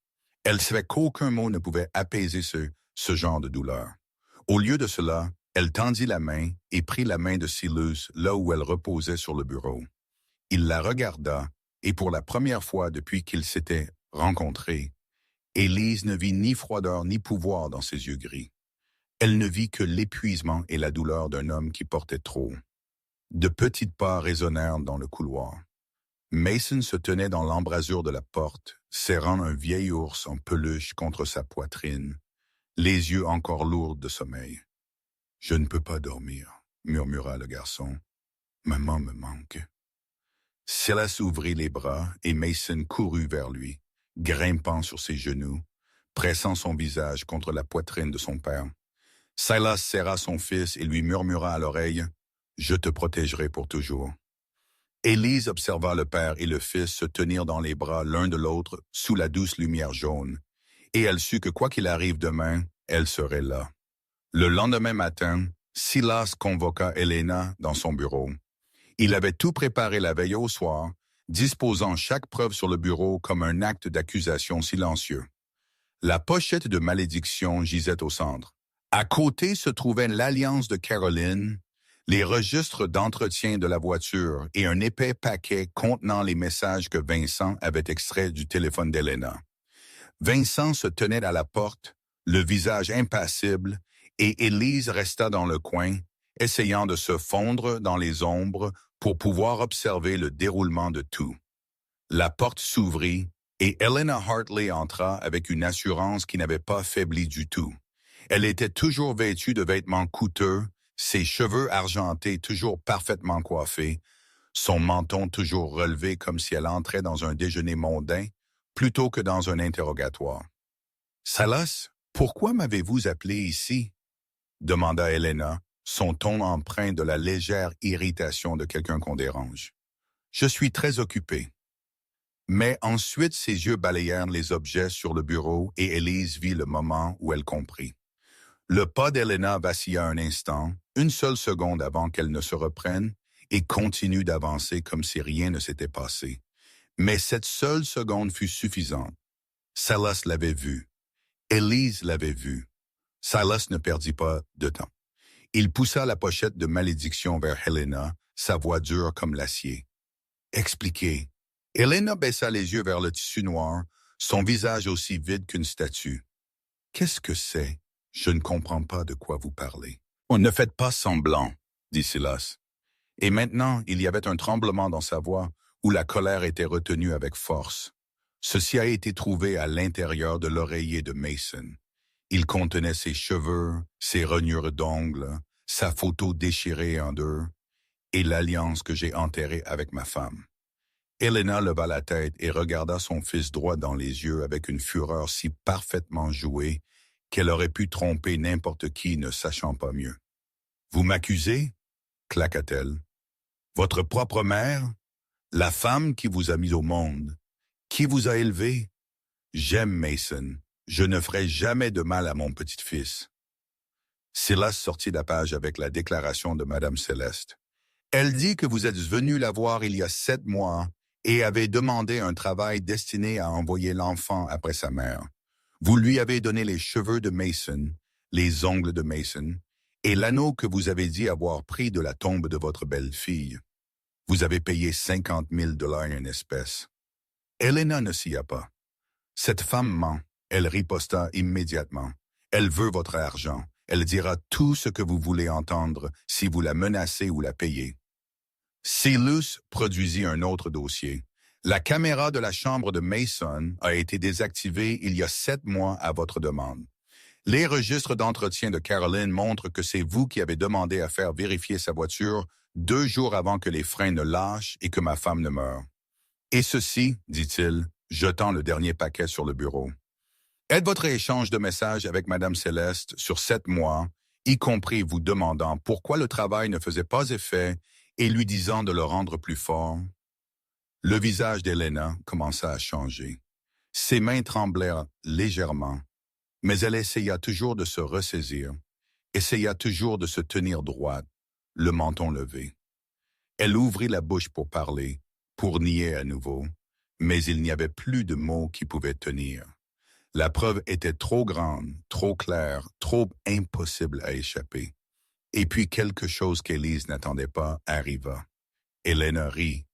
Elle savait qu'aucun mot ne pouvait apaiser ce genre de douleur. Au lieu de cela, elle tendit la main et prit la main de Silas là où elle reposait sur le bureau. Il la regarda, et pour la première fois depuis qu'ils s'étaient rencontrés, Élise ne vit ni froideur ni pouvoir dans ses yeux gris. Elle ne vit que l'épuisement et la douleur d'un homme qui portait trop. De petites pas résonnèrent dans le couloir. Mason se tenait dans l'embrasure de la porte, serrant un vieil ours en peluche contre sa poitrine, les yeux encore lourds de sommeil. « Je ne peux pas dormir », murmura le garçon. « Maman me manque. » Silas ouvrit les bras et Mason courut vers lui, grimpant sur ses genoux, pressant son visage contre la poitrine de son père. Silas serra son fils et lui murmura à l'oreille « Je te protégerai pour toujours. » Élise observa le père et le fils se tenir dans les bras l'un de l'autre sous la douce lumière jaune, et elle sut que quoi qu'il arrive demain, elle serait là. Le lendemain matin, Silas convoqua Helena dans son bureau. Il avait tout préparé la veille au soir, disposant chaque preuve sur le bureau comme un acte d'accusation silencieux. La pochette de malédiction gisait au centre. À côté se trouvait l'alliance de Caroline, les registres d'entretien de la voiture et un épais paquet contenant les messages que Vincent avait extraits du téléphone d'Helena. Vincent se tenait à la porte, le visage impassible, et Élise resta dans le coin, essayant de se fondre dans les ombres pour pouvoir observer le déroulement de tout. La porte s'ouvrit et Helena Hartley entra avec une assurance qui n'avait pas faibli du tout. Elle était toujours vêtue de vêtements coûteux, ses cheveux argentés toujours parfaitement coiffés, son menton toujours relevé comme si elle entrait dans un déjeuner mondain plutôt que dans un interrogatoire. « Silas, pourquoi m'avez-vous appelé ici? » demanda Helena, son ton empreint de la légère irritation de quelqu'un qu'on dérange. « Je suis très occupé. » Mais ensuite ses yeux balayèrent les objets sur le bureau et Élise vit le moment où elle comprit. Le pas d'Helena vacilla un instant, une seule seconde avant qu'elle ne se reprenne, et continue d'avancer comme si rien ne s'était passé. Mais cette seule seconde fut suffisante. Silas l'avait vue. Élise l'avait vue. Silas ne perdit pas de temps. Il poussa la pochette de malédiction vers Helena, sa voix dure comme l'acier. « Expliquez. » Helena baissa les yeux vers le tissu noir, son visage aussi vide qu'une statue. « Qu'est-ce que c'est? Je ne comprends pas de quoi vous parlez. »« Oh, ne faites pas semblant, » dit Silas. Et maintenant, il y avait un tremblement dans sa voix où la colère était retenue avec force. Ceci a été trouvé à l'intérieur de l'oreiller de Mason. Il contenait ses cheveux, ses rognures d'ongles, sa photo déchirée en deux, et l'alliance que j'ai enterrée avec ma femme. Helena leva la tête et regarda son fils droit dans les yeux avec une fureur si parfaitement jouée qu'elle aurait pu tromper n'importe qui ne sachant pas mieux. « Vous m'accusez? » claqua-t-elle. « Votre propre mère? La femme qui vous a mis au monde? Qui vous a élevé? J'aime Mason. Je ne ferai jamais de mal à mon petit-fils. » Silas sortit la page avec la déclaration de Madame Céleste. « Elle dit que vous êtes venu la voir il y a 7 mois et avez demandé un travail destiné à envoyer l'enfant après sa mère. Vous lui avez donné les cheveux de Mason, les ongles de Mason, et l'anneau que vous avez dit avoir pris de la tombe de votre belle-fille. Vous avez payé 50 000 $ en espèces. » Helena ne s'y a pas. Cette femme ment. Elle riposta immédiatement. Elle veut votre argent. Elle dira tout ce que vous voulez entendre si vous la menacez ou la payez. Silas produisit un autre dossier. La caméra de la chambre de Mason a été désactivée il y a 7 mois à votre demande. Les registres d'entretien de Caroline montrent que c'est vous qui avez demandé à faire vérifier sa voiture 2 jours avant que les freins ne lâchent et que ma femme ne meure. Et ceci, dit-il, jetant le dernier paquet sur le bureau. Est votre échange de messages avec Madame Céleste sur 7 mois, y compris vous demandant pourquoi le travail ne faisait pas effet et lui disant de le rendre plus fort? Le visage d'Helena commença à changer. Ses mains tremblèrent légèrement, mais elle essaya toujours de se ressaisir, essaya toujours de se tenir droite, le menton levé. Elle ouvrit la bouche pour parler, pour nier à nouveau, mais il n'y avait plus de mots qui pouvaient tenir. La preuve était trop grande, trop claire, trop impossible à échapper. Et puis quelque chose qu'Élise n'attendait pas arriva. Helena rit,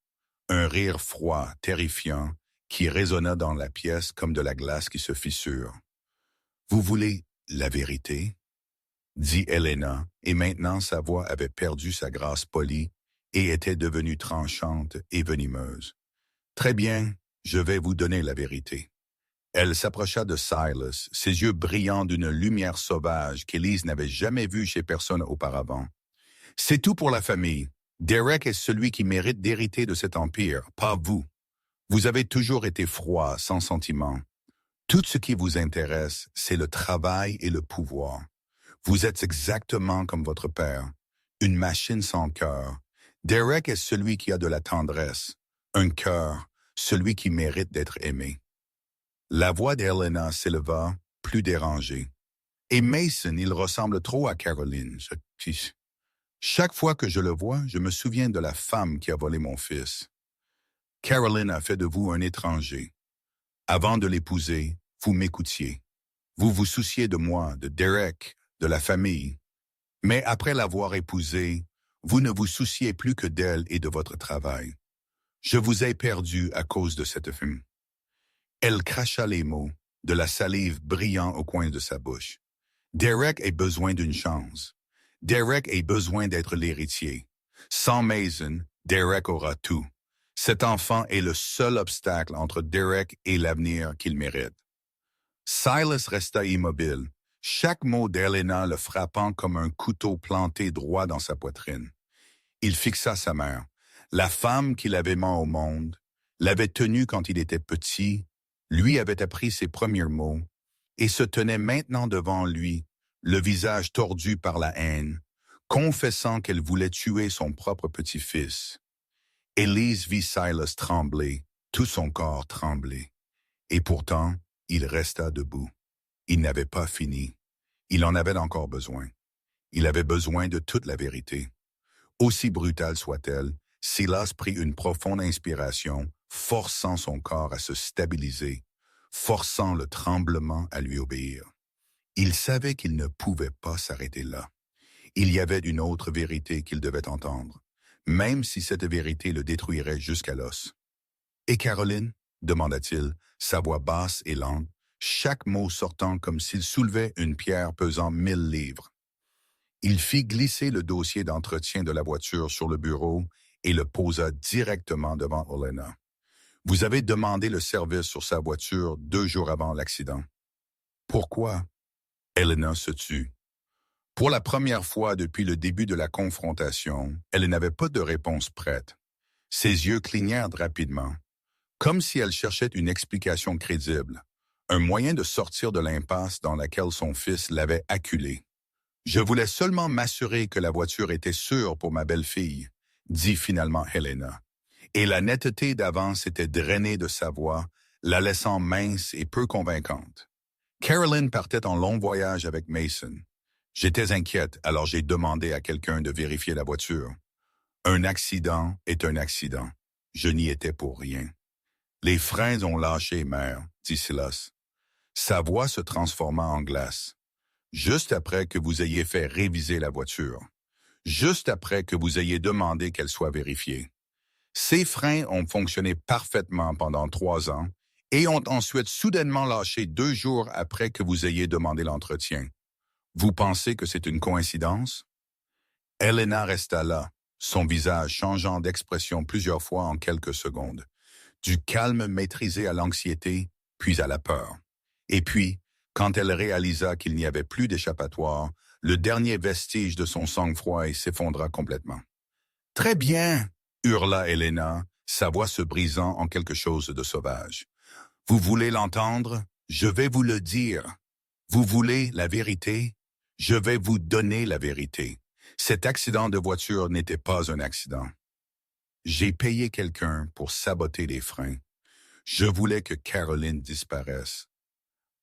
un rire froid, terrifiant, qui résonna dans la pièce comme de la glace qui se fissure. « Vous voulez la vérité? » dit Helena, et maintenant sa voix avait perdu sa grâce polie et était devenue tranchante et venimeuse. « Très bien, je vais vous donner la vérité. » Elle s'approcha de Silas, ses yeux brillants d'une lumière sauvage qu'Élise n'avait jamais vue chez personne auparavant. « C'est tout pour la famille. Derek est celui qui mérite d'hériter de cet empire, pas vous. Vous avez toujours été froid, sans sentiment. Tout ce qui vous intéresse, c'est le travail et le pouvoir. Vous êtes exactement comme votre père, une machine sans cœur. Derek est celui qui a de la tendresse, un cœur, celui qui mérite d'être aimé. » La voix d'Helena s'éleva, plus dérangée. Et Mason, il ressemble trop à Caroline. Chaque fois que je le vois, je me souviens de la femme qui a volé mon fils. Caroline a fait de vous un étranger. Avant de l'épouser, vous m'écoutiez. Vous vous souciez de moi, de Derek, de la famille. Mais après l'avoir épousée, vous ne vous souciez plus que d'elle et de votre travail. Je vous ai perdu à cause de cette femme. Elle cracha les mots, de la salive brillant au coin de sa bouche. Derek a besoin d'une chance. Derek a besoin d'être l'héritier. Sans Mason, Derek aura tout. Cet enfant est le seul obstacle entre Derek et l'avenir qu'il mérite. Silas resta immobile, chaque mot d'Helena le frappant comme un couteau planté droit dans sa poitrine. Il fixa sa mère, la femme qu'il avait mis au monde, l'avait tenu quand il était petit, lui avait appris ses premiers mots, et se tenait maintenant devant lui, le visage tordu par la haine, confessant qu'elle voulait tuer son propre petit-fils. Élise vit Silas trembler, tout son corps trembler. Et pourtant, il resta debout. Il n'avait pas fini. Il en avait encore besoin. Il avait besoin de toute la vérité. Aussi brutale soit-elle, Silas prit une profonde inspiration, forçant son corps à se stabiliser, forçant le tremblement à lui obéir. Il savait qu'il ne pouvait pas s'arrêter là. Il y avait une autre vérité qu'il devait entendre, même si cette vérité le détruirait jusqu'à l'os. « Et Caroline ?» demanda-t-il, sa voix basse et lente, chaque mot sortant comme s'il soulevait une pierre pesant 1000 livres. Il fit glisser le dossier d'entretien de la voiture sur le bureau et le posa directement devant Helena. « Vous avez demandé le service sur sa voiture 2 jours avant l'accident. »« Pourquoi ?» Helena se tut. Pour la première fois depuis le début de la confrontation, elle n'avait pas de réponse prête. Ses yeux clignèrent rapidement, comme si elle cherchait une explication crédible, un moyen de sortir de l'impasse dans laquelle son fils l'avait acculé. « Je voulais seulement m'assurer que la voiture était sûre pour ma belle-fille, » dit finalement Helena. Et la netteté d'avant s'était drainée de sa voix, la laissant mince et peu convaincante. Caroline partait en long voyage avec Mason. J'étais inquiète, alors j'ai demandé à quelqu'un de vérifier la voiture. Un accident est un accident. Je n'y étais pour rien. Les freins ont lâché, mère, dit Silas. Sa voix se transforma en glace. Juste après que vous ayez fait réviser la voiture. Juste après que vous ayez demandé qu'elle soit vérifiée. Ces freins ont fonctionné parfaitement pendant 3 ans et ont ensuite soudainement lâché 2 jours après que vous ayez demandé l'entretien. Vous pensez que c'est une coïncidence? Helena resta là, son visage changeant d'expression plusieurs fois en quelques secondes, du calme maîtrisé à l'anxiété, puis à la peur. Et puis, quand elle réalisa qu'il n'y avait plus d'échappatoire, le dernier vestige de son sang-froid s'effondra complètement. « Très bien !» hurla Helena, sa voix se brisant en quelque chose de sauvage. « Vous voulez l'entendre? Je vais vous le dire. Vous voulez la vérité? Je vais vous donner la vérité. Cet accident de voiture n'était pas un accident. J'ai payé quelqu'un pour saboter les freins. Je voulais que Caroline disparaisse. »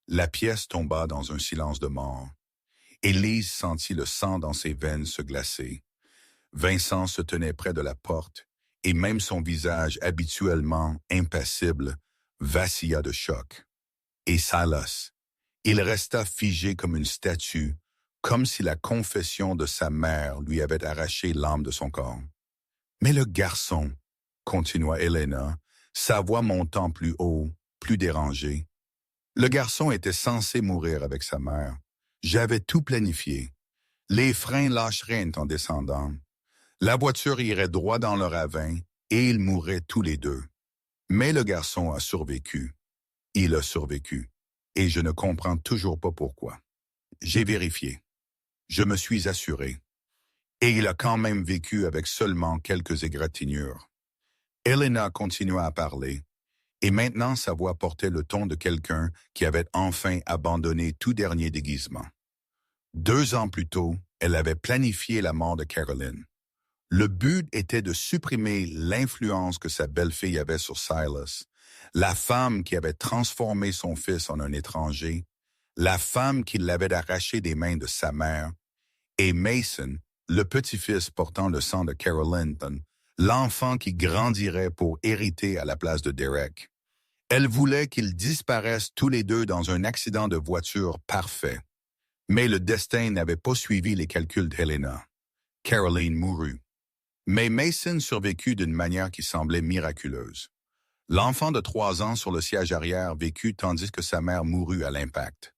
La pièce tomba dans un silence de mort. Élise sentit le sang dans ses veines se glacer. Vincent se tenait près de la porte, et même son visage habituellement impassible vacilla de choc. Et Silas, il resta figé comme une statue, comme si la confession de sa mère lui avait arraché l'âme de son corps. « Mais le garçon, » continua Helena, sa voix montant plus haut, plus dérangée. Le garçon était censé mourir avec sa mère. J'avais tout planifié. Les freins lâcheraient en descendant. La voiture irait droit dans le ravin et ils mourraient tous les deux. Mais le garçon a survécu. Il a survécu. Et je ne comprends toujours pas pourquoi. J'ai vérifié. Je me suis assuré. Et il a quand même vécu avec seulement quelques égratignures. Helena continua à parler. Et maintenant sa voix portait le ton de quelqu'un qui avait enfin abandonné tout dernier déguisement. 2 ans plus tôt, elle avait planifié la mort de Caroline. Le but était de supprimer l'influence que sa belle-fille avait sur Silas, La femme qui avait transformé son fils en un étranger, la femme qui l'avait arraché des mains de sa mère, et Mason, le petit-fils portant le sang de Carol Linton, l'enfant qui grandirait pour hériter à la place de Derek. Elle voulait qu'ils disparaissent tous les deux dans un accident de voiture parfait. Mais le destin n'avait pas suivi les calculs d'Helena. Caroline mourut. Mais Mason survécut d'une manière qui semblait miraculeuse. L'enfant de 3 ans sur le siège arrière vécut tandis que sa mère mourut à l'impact.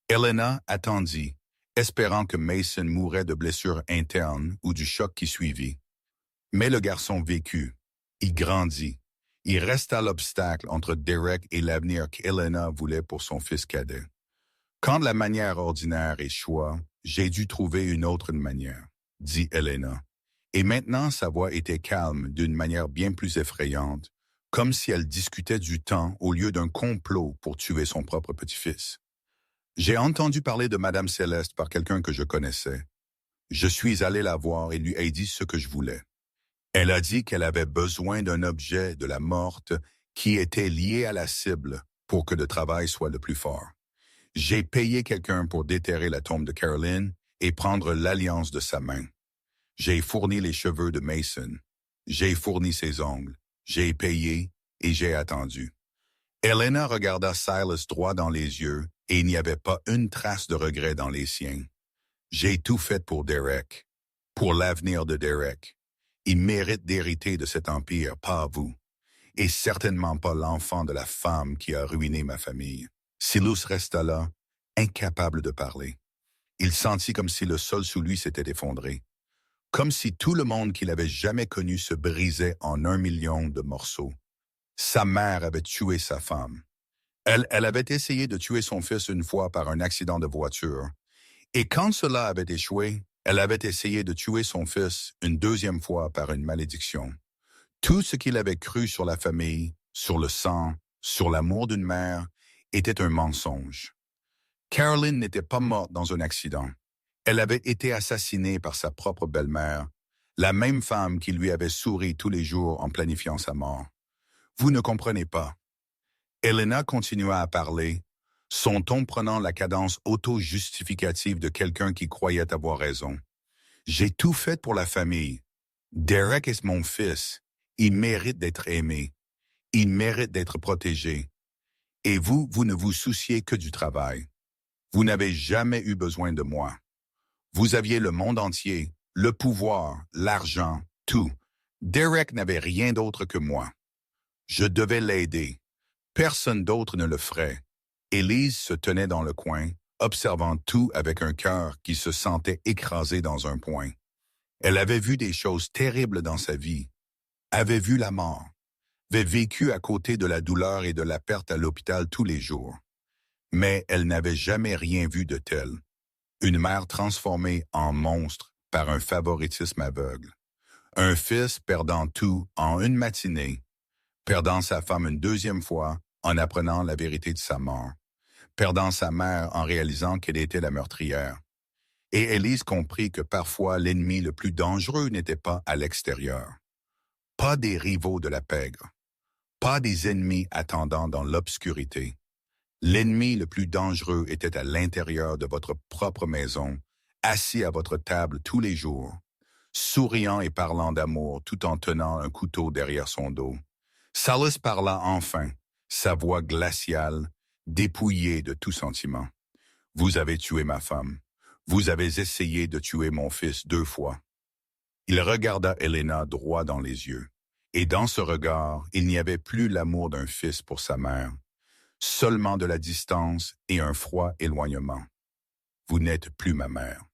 Helena attendit, espérant que Mason mourrait de blessures internes ou du choc qui suivit. Mais le garçon vécut. Il grandit. Il resta l'obstacle entre Derek et l'avenir qu'Helena voulait pour son fils cadet. Quand la manière ordinaire échoua, j'ai dû trouver une autre manière, dit Helena. Et maintenant sa voix était calme d'une manière bien plus effrayante, comme si elle discutait du temps au lieu d'un complot pour tuer son propre petit-fils. J'ai entendu parler de Madame Céleste par quelqu'un que je connaissais. Je suis allé la voir et lui ai dit ce que je voulais. Elle a dit qu'elle avait besoin d'un objet de la morte qui était lié à la cible pour que le travail soit le plus fort. J'ai payé quelqu'un pour déterrer la tombe de Caroline et prendre l'alliance de sa main. J'ai fourni les cheveux de Mason. J'ai fourni ses ongles. J'ai payé et j'ai attendu. Helena regarda Silas droit dans les yeux et il n'y avait pas une trace de regret dans les siens. J'ai tout fait pour Derek, pour l'avenir de Derek. Il mérite d'hériter de cet empire, pas vous, et certainement pas l'enfant de la femme qui a ruiné ma famille. Silas resta là, incapable de parler. Il sentit comme si le sol sous lui s'était effondré, comme si tout le monde qu'il avait jamais connu se brisait en 1 million de morceaux. Sa mère avait tué sa femme. Elle avait essayé de tuer son fils une fois par un accident de voiture, et quand cela avait échoué, elle avait essayé de tuer son fils une 2e fois par une malédiction. Tout ce qu'il avait cru sur la famille, sur le sang, sur l'amour d'une mère, était un mensonge. Caroline n'était pas morte dans un accident. Elle avait été assassinée par sa propre belle-mère, la même femme qui lui avait souri tous les jours en planifiant sa mort. Vous ne comprenez pas. Helena continua à parler, son ton prenant la cadence auto-justificative de quelqu'un qui croyait avoir raison. J'ai tout fait pour la famille. Derek est mon fils. Il mérite d'être aimé. Il mérite d'être protégé. Et vous ne vous souciez que du travail. Vous n'avez jamais eu besoin de moi. Vous aviez le monde entier, le pouvoir, l'argent, tout. Derek n'avait rien d'autre que moi. Je devais l'aider. Personne d'autre ne le ferait. Élise se tenait dans le coin, observant tout avec un cœur qui se sentait écrasé dans un point. Elle avait vu des choses terribles dans sa vie, avait vu la mort, avait vécu à côté de la douleur et de la perte à l'hôpital tous les jours. Mais elle n'avait jamais rien vu de tel. Une mère transformée en monstre par un favoritisme aveugle. Un fils perdant tout en une matinée, perdant sa femme une 2e fois en apprenant la vérité de sa mort, perdant sa mère en réalisant qu'elle était la meurtrière. Et Élise comprit que parfois l'ennemi le plus dangereux n'était pas à l'extérieur. Pas des rivaux de la pègre, pas des ennemis attendant dans l'obscurité. L'ennemi le plus dangereux était à l'intérieur de votre propre maison, assis à votre table tous les jours, souriant et parlant d'amour tout en tenant un couteau derrière son dos. Silas parla enfin, sa voix glaciale, dépouillée de tout sentiment. Vous avez tué ma femme. Vous avez essayé de tuer mon fils 2 fois. Il regarda Helena droit dans les yeux. Et dans ce regard, il n'y avait plus l'amour d'un fils pour sa mère, seulement de la distance et un froid éloignement. Vous n'êtes plus ma mère.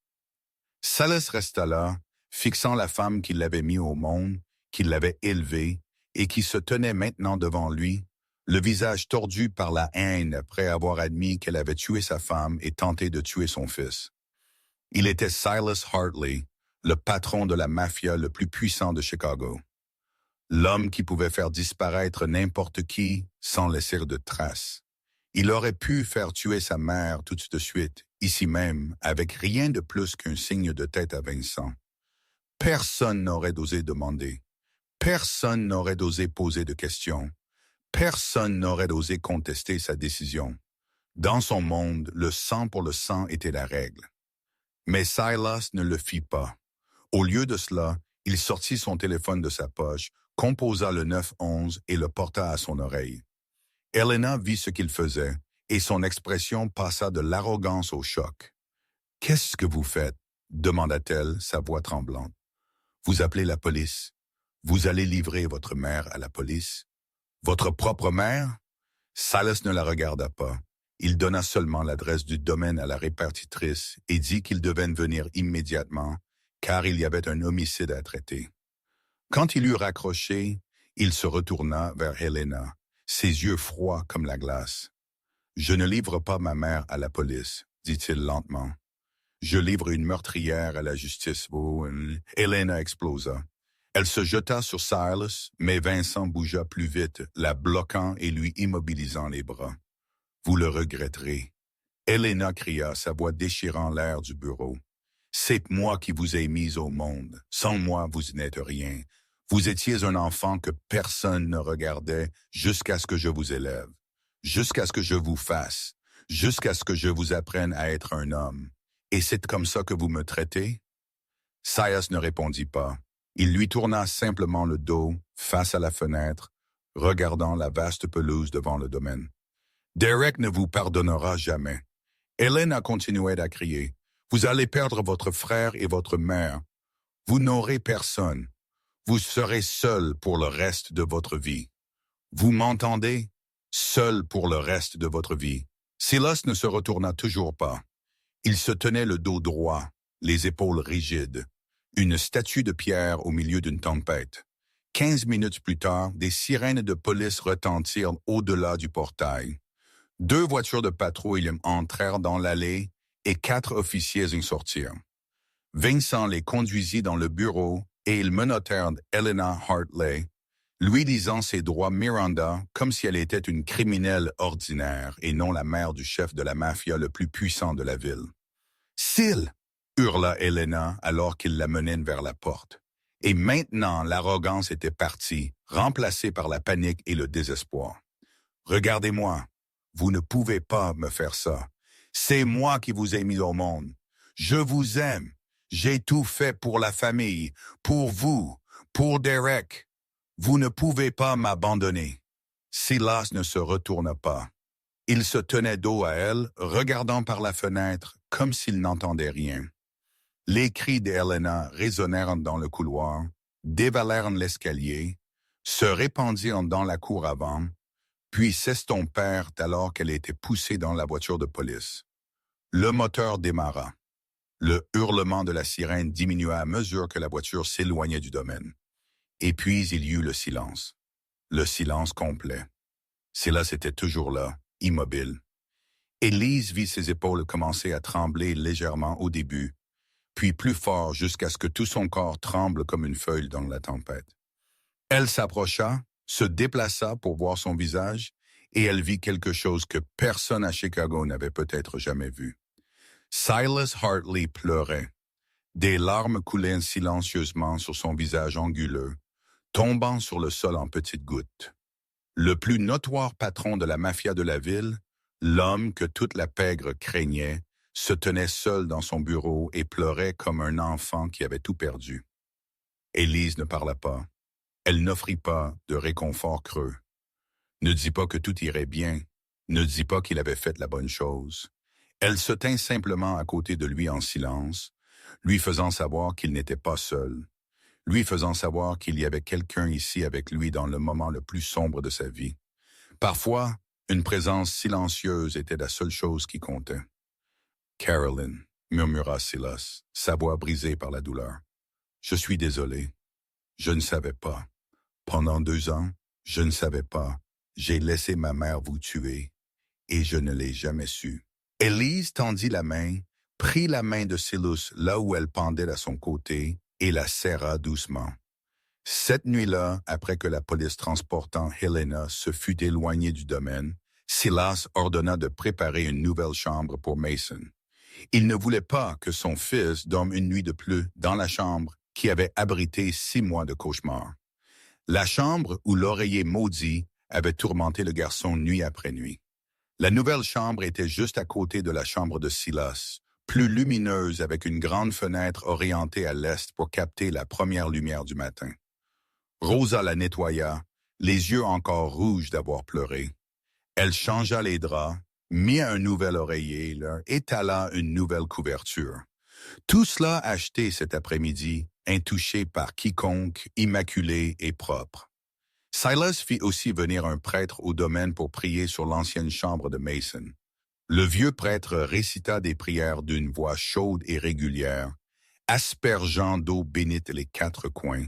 Silas resta là, fixant la femme qui l'avait mis au monde, qui l'avait élevée, et qui se tenait maintenant devant lui, le visage tordu par la haine après avoir admis qu'elle avait tué sa femme et tenté de tuer son fils. Il était Silas Hartley, le patron de la mafia le plus puissant de Chicago. L'homme qui pouvait faire disparaître n'importe qui sans laisser de traces. Il aurait pu faire tuer sa mère tout de suite, ici même, avec rien de plus qu'un signe de tête à Vincent. Personne n'aurait osé demander. Personne n'aurait osé poser de questions. Personne n'aurait osé contester sa décision. Dans son monde, le sang pour le sang était la règle. Mais Silas ne le fit pas. Au lieu de cela, il sortit son téléphone de sa poche, composa le 911 et le porta à son oreille. Helena vit ce qu'il faisait, et son expression passa de l'arrogance au choc. « Qu'est-ce que vous faites ?» demanda-t-elle, sa voix tremblante. « Vous appelez la police. Vous allez livrer votre mère à la police. Votre propre mère ?» Silas ne la regarda pas. Il donna seulement l'adresse du domaine à la répartitrice et dit qu'il devait venir immédiatement, car il y avait un homicide à traiter. Quand il eut raccroché, il se retourna vers Helena, ses yeux froids comme la glace. « Je ne livre pas ma mère à la police, » dit-il lentement. « Je livre une meurtrière à la justice. » Helena explosa. Elle se jeta sur Silas, mais Vincent bougea plus vite, la bloquant et lui immobilisant les bras. « Vous le regretterez. » Helena cria, sa voix déchirant l'air du bureau. « C'est moi qui vous ai mis au monde. Sans moi, vous n'êtes rien. Vous étiez un enfant que personne ne regardait jusqu'à ce que je vous élève, jusqu'à ce que je vous fasse, jusqu'à ce que je vous apprenne à être un homme. Et c'est comme ça que vous me traitez? » Silas ne répondit pas. Il lui tourna simplement le dos, face à la fenêtre, regardant la vaste pelouse devant le domaine. « Derek ne vous pardonnera jamais. » Helena continuait à crier. « Vous allez perdre votre frère et votre mère. Vous n'aurez personne. Vous serez seul pour le reste de votre vie. Vous m'entendez? Seul pour le reste de votre vie. » Silas ne se retourna toujours pas. Il se tenait le dos droit, les épaules rigides, une statue de pierre au milieu d'une tempête. 15 minutes plus tard, des sirènes de police retentirent au-delà du portail. 2 voitures de patrouille entrèrent dans l'allée et 4 officiers y sortirent. Vincent les conduisit dans le bureau et ils menottèrent Helena Hartley, lui disant ses droits Miranda comme si elle était une criminelle ordinaire et non la mère du chef de la mafia le plus puissant de la ville. « Sil !» hurla Helena alors qu'il la menait vers la porte. Et maintenant, l'arrogance était partie, remplacée par la panique et le désespoir. « Regardez-moi, vous ne pouvez pas me faire ça. C'est moi qui vous ai mis au monde. Je vous aime. J'ai tout fait pour la famille, pour vous, pour Derek. Vous ne pouvez pas m'abandonner. » Silas ne se retourna pas. Il se tenait dos à elle, regardant par la fenêtre, comme s'il n'entendait rien. Les cris d'Helena résonnèrent dans le couloir, dévalèrent l'escalier, se répandirent dans la cour avant, puis s'estompèrent alors qu'elle était poussée dans la voiture de police. Le moteur démarra. Le hurlement de la sirène diminua à mesure que la voiture s'éloignait du domaine. Et puis il y eut le silence complet. Silas était toujours là, immobile. Élise vit ses épaules commencer à trembler légèrement au début, puis plus fort jusqu'à ce que tout son corps tremble comme une feuille dans la tempête. Elle s'approcha, se déplaça pour voir son visage, et elle vit quelque chose que personne à Chicago n'avait peut-être jamais vu. Silas Hartley pleurait. Des larmes coulaient silencieusement sur son visage anguleux, tombant sur le sol en petites gouttes. Le plus notoire patron de la mafia de la ville, l'homme que toute la pègre craignait, se tenait seul dans son bureau et pleurait comme un enfant qui avait tout perdu. Élise ne parla pas. Elle n'offrit pas de réconfort creux. Ne dit pas que tout irait bien. Ne dit pas qu'il avait fait la bonne chose. Elle se tint simplement à côté de lui en silence, lui faisant savoir qu'il n'était pas seul, lui faisant savoir qu'il y avait quelqu'un ici avec lui dans le moment le plus sombre de sa vie. Parfois, une présence silencieuse était la seule chose qui comptait. « Caroline », murmura Silas, sa voix brisée par la douleur. « Je suis désolé. Je ne savais pas. Pendant 2 ans, je ne savais pas. J'ai laissé ma mère vous tuer, et je ne l'ai jamais su. » Élise tendit la main, prit la main de Silas là où elle pendait à son côté, et la serra doucement. Cette nuit-là, après que la police transportant Helena se fut éloignée du domaine, Silas ordonna de préparer une nouvelle chambre pour Mason. Il ne voulait pas que son fils dorme une nuit de plus dans la chambre qui avait abrité 6 mois de cauchemar. La chambre où l'oreiller maudit avait tourmenté le garçon nuit après nuit. La nouvelle chambre était juste à côté de la chambre de Silas, plus lumineuse avec une grande fenêtre orientée à l'est pour capter la première lumière du matin. Rosa la nettoya, les yeux encore rouges d'avoir pleuré. Elle changea les draps, mit un nouvel oreiller, leur étala une nouvelle couverture. Tout cela acheté cet après-midi, intouché par quiconque, immaculé et propre. Silas fit aussi venir un prêtre au domaine pour prier sur l'ancienne chambre de Mason. Le vieux prêtre récita des prières d'une voix chaude et régulière, aspergeant d'eau bénite les quatre coins,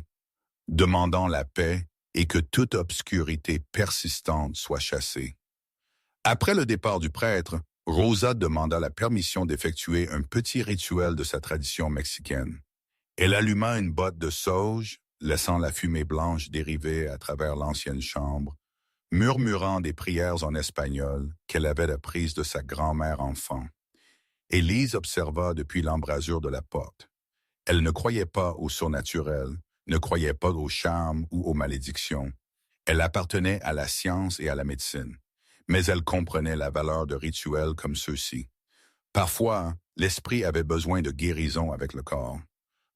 demandant la paix et que toute obscurité persistante soit chassée. Après le départ du prêtre, Rosa demanda la permission d'effectuer un petit rituel de sa tradition mexicaine. Elle alluma une botte de sauge, laissant la fumée blanche dériver à travers l'ancienne chambre, murmurant des prières en espagnol qu'elle avait apprises de sa grand-mère enfant. Élise observa depuis l'embrasure de la porte. Elle ne croyait pas au surnaturel, ne croyait pas au charme ou aux malédictions. Elle appartenait à la science et à la médecine, mais elle comprenait la valeur de rituels comme ceux-ci. Parfois, l'esprit avait besoin de guérison avec le corps.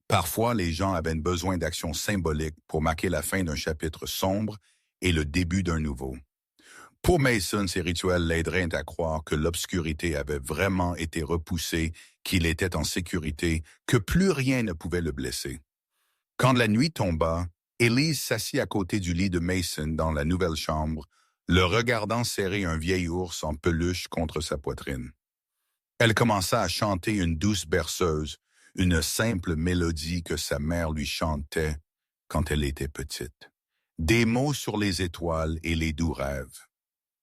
Parfois, les gens avaient besoin d'actions symboliques pour marquer la fin d'un chapitre sombre et le début d'un nouveau. Pour Mason, ces rituels l'aideraient à croire que l'obscurité avait vraiment été repoussée, qu'il était en sécurité, que plus rien ne pouvait le blesser. Quand la nuit tomba, Élise s'assit à côté du lit de Mason dans la nouvelle chambre, le regardant serrer un vieil ours en peluche contre sa poitrine. Elle commença à chanter une douce berceuse, une simple mélodie que sa mère lui chantait quand elle était petite. Des mots sur les étoiles et les doux rêves.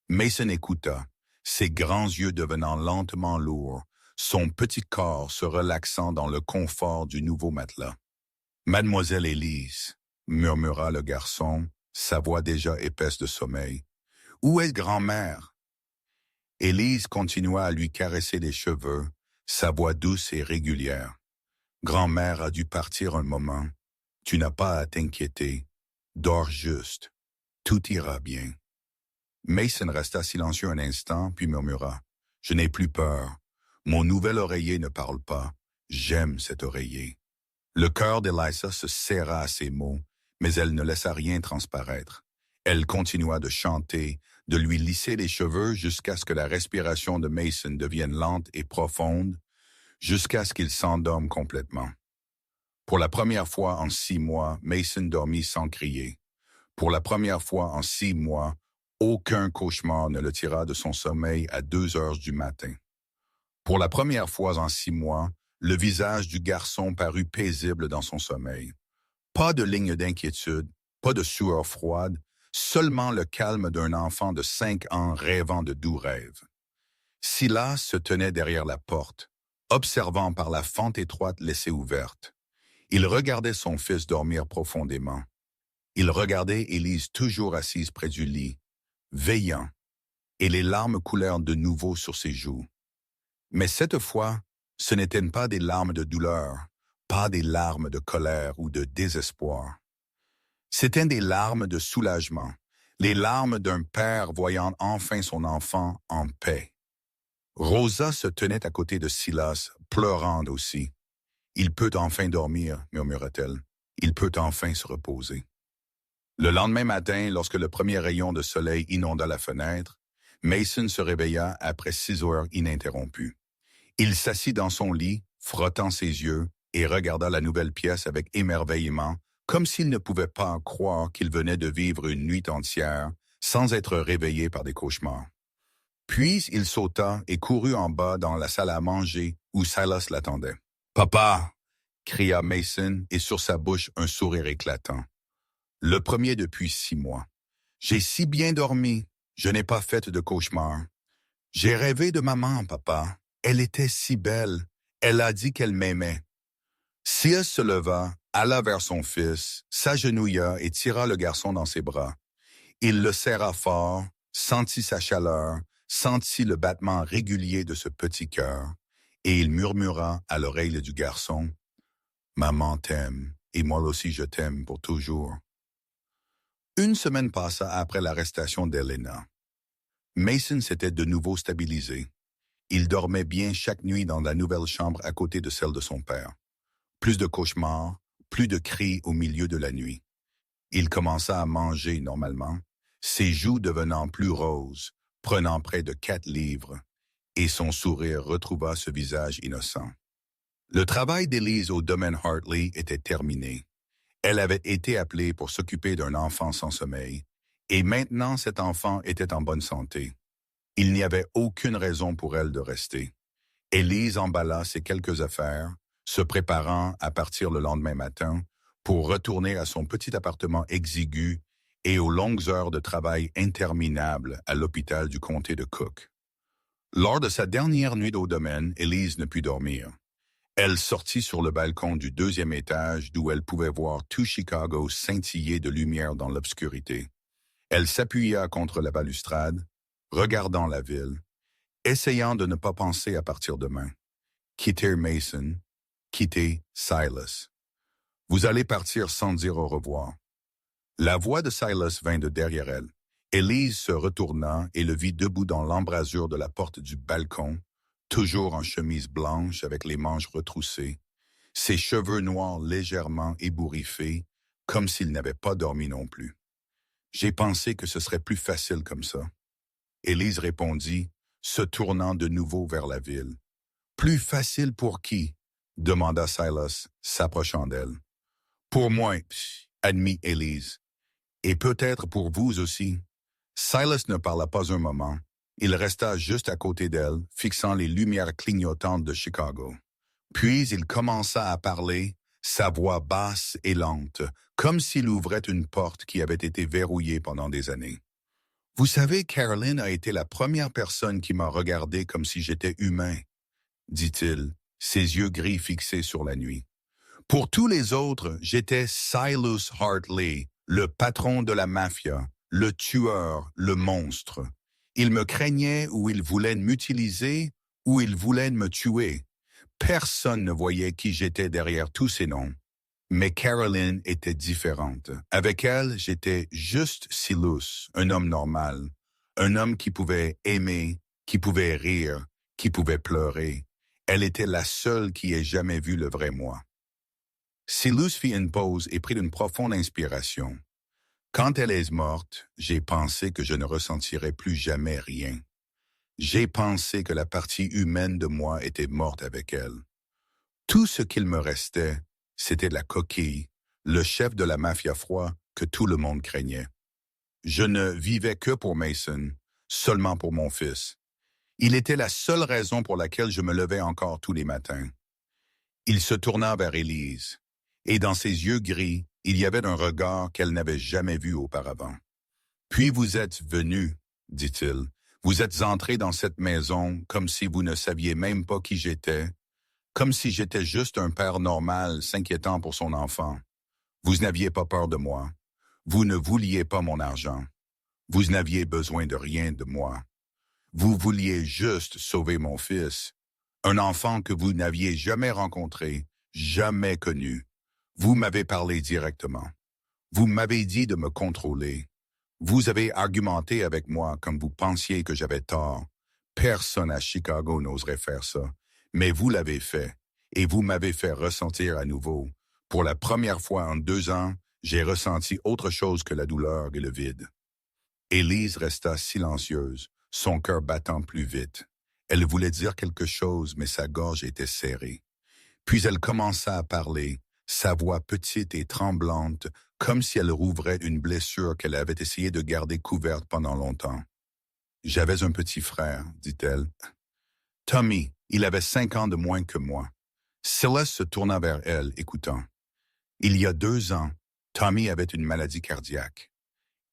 Mason écouta, ses grands yeux devenant lentement lourds, son petit corps se relaxant dans le confort du nouveau matelas. « Mademoiselle Élise », murmura le garçon, sa voix déjà épaisse de sommeil. « Où est grand-mère » Élise continua à lui caresser les cheveux, sa voix douce et régulière. « Grand-mère a dû partir un moment. Tu n'as pas à t'inquiéter. Dors juste. Tout ira bien. » Mason resta silencieux un instant, puis murmura. « Je n'ai plus peur. Mon nouvel oreiller ne parle pas. J'aime cet oreiller. » Le cœur d'Elisa se serra à ces mots, mais elle ne laissa rien transparaître. Elle continua de chanter, de lui lisser les cheveux jusqu'à ce que la respiration de Mason devienne lente et profonde, jusqu'à ce qu'il s'endorme complètement. Pour la première fois en 6 mois, Mason dormit sans crier. Pour la première fois en 6 mois, aucun cauchemar ne le tira de son sommeil à 2 heures du matin. Pour la première fois en 6 mois, le visage du garçon parut paisible dans son sommeil. Pas de ligne d'inquiétude, pas de sueur froide, seulement le calme d'un enfant de 5 ans rêvant de doux rêves. Silas se tenait derrière la porte, observant par la fente étroite laissée ouverte. Il regardait son fils dormir profondément. Il regardait Élise toujours assise près du lit, veillant, et les larmes coulèrent de nouveau sur ses joues. Mais cette fois, ce n'étaient pas des larmes de douleur, pas des larmes de colère ou de désespoir. C'étaient des larmes de soulagement, les larmes d'un père voyant enfin son enfant en paix. Rosa se tenait à côté de Silas, pleurant aussi. « Il peut enfin dormir, » murmura-t-elle. « Il peut enfin se reposer. » Le lendemain matin, lorsque le premier rayon de soleil inonda la fenêtre, Mason se réveilla après 6 heures ininterrompues. Il s'assit dans son lit, frottant ses yeux, et regarda la nouvelle pièce avec émerveillement, comme s'il ne pouvait pas croire qu'il venait de vivre une nuit entière, sans être réveillé par des cauchemars. Puis il sauta et courut en bas dans la salle à manger où Silas l'attendait. « Papa !» cria Mason, et sur sa bouche un sourire éclatant. Le premier depuis 6 mois. « J'ai si bien dormi, je n'ai pas fait de cauchemar. J'ai rêvé de maman, papa. Elle était si belle. Elle a dit qu'elle m'aimait. » Silas se leva, alla vers son fils, s'agenouilla et tira le garçon dans ses bras. Il le serra fort, sentit sa chaleur, sentit le battement régulier de ce petit cœur, et il murmura à l'oreille du garçon, « Maman t'aime, et moi aussi je t'aime pour toujours. » Une semaine passa après l'arrestation d'Elena. Mason s'était de nouveau stabilisé. Il dormait bien chaque nuit dans la nouvelle chambre à côté de celle de son père. Plus de cauchemars, plus de cris au milieu de la nuit. Il commença à manger normalement, ses joues devenant plus roses, prenant près de 4 livres, et son sourire retrouva ce visage innocent. Le travail d'Élise au domaine Hartley était terminé. Elle avait été appelée pour s'occuper d'un enfant sans sommeil, et maintenant cet enfant était en bonne santé. Il n'y avait aucune raison pour elle de rester. Élise emballa ses quelques affaires, se préparant à partir le lendemain matin pour retourner à son petit appartement exigu et aux longues heures de travail interminables à l'hôpital du comté de Cook. Lors de sa dernière nuit au domaine, Élise ne put dormir. Elle sortit sur le balcon du 2e étage d'où elle pouvait voir tout Chicago scintiller de lumière dans l'obscurité. Elle s'appuya contre la balustrade, regardant la ville, essayant de ne pas penser à partir demain. Quitter Mason, quitter Silas. Vous allez partir sans dire au revoir. La voix de Silas vint de derrière elle. Élise se retourna et le vit debout dans l'embrasure de la porte du balcon, toujours en chemise blanche avec les manches retroussées, ses cheveux noirs légèrement ébouriffés, comme s'il n'avait pas dormi non plus. « J'ai pensé que ce serait plus facile comme ça. » Élise répondit, se tournant de nouveau vers la ville. « Plus facile pour qui? » demanda Silas, s'approchant d'elle. « Pour moi, admit Élise. Et peut-être pour vous aussi. » Silas ne parla pas un moment. Il resta juste à côté d'elle, fixant les lumières clignotantes de Chicago. Puis il commença à parler, sa voix basse et lente, comme s'il ouvrait une porte qui avait été verrouillée pendant des années. « Vous savez, Caroline a été la première personne qui m'a regardé comme si j'étais humain, dit-il, ses yeux gris fixés sur la nuit. Pour tous les autres, j'étais Silas Hartley, le patron de la mafia, le tueur, le monstre. Il me craignait ou il voulait m'utiliser ou il voulait me tuer. Personne ne voyait qui j'étais derrière tous ces noms. Mais Caroline était différente. Avec elle, j'étais juste Silas, un homme normal. Un homme qui pouvait aimer, qui pouvait rire, qui pouvait pleurer. Elle était la seule qui ait jamais vu le vrai moi. Silas fit une pause et prit une profonde inspiration. Quand elle est morte, j'ai pensé que je ne ressentirais plus jamais rien. J'ai pensé que la partie humaine de moi était morte avec elle. Tout ce qu'il me restait, c'était la coquille, le chef de la mafia froid que tout le monde craignait. Je ne vivais que pour Mason, seulement pour mon fils. Il était la seule raison pour laquelle je me levais encore tous les matins. Il se tourna vers Élise, et dans ses yeux gris, il y avait un regard qu'elle n'avait jamais vu auparavant. « Puis vous êtes venu, dit-il. Vous êtes entré dans cette maison comme si vous ne saviez même pas qui j'étais, comme si j'étais juste un père normal s'inquiétant pour son enfant. Vous n'aviez pas peur de moi. Vous ne vouliez pas mon argent. Vous n'aviez besoin de rien de moi. Vous vouliez juste sauver mon fils, un enfant que vous n'aviez jamais rencontré, jamais connu. Vous m'avez parlé directement. Vous m'avez dit de me contrôler. Vous avez argumenté avec moi comme vous pensiez que j'avais tort. Personne à Chicago n'oserait faire ça. Mais vous l'avez fait, et vous m'avez fait ressentir à nouveau. Pour la première fois en 2 ans, j'ai ressenti autre chose que la douleur et le vide. » Élise resta silencieuse, son cœur battant plus vite. Elle voulait dire quelque chose, mais sa gorge était serrée. Puis elle commença à parler, sa voix petite et tremblante, comme si elle rouvrait une blessure qu'elle avait essayé de garder couverte pendant longtemps. « J'avais un petit frère, dit-elle. Tommy, il avait 5 ans de moins que moi. » Silas se tourna vers elle, écoutant. « Il y a 2 ans, Tommy avait une maladie cardiaque. »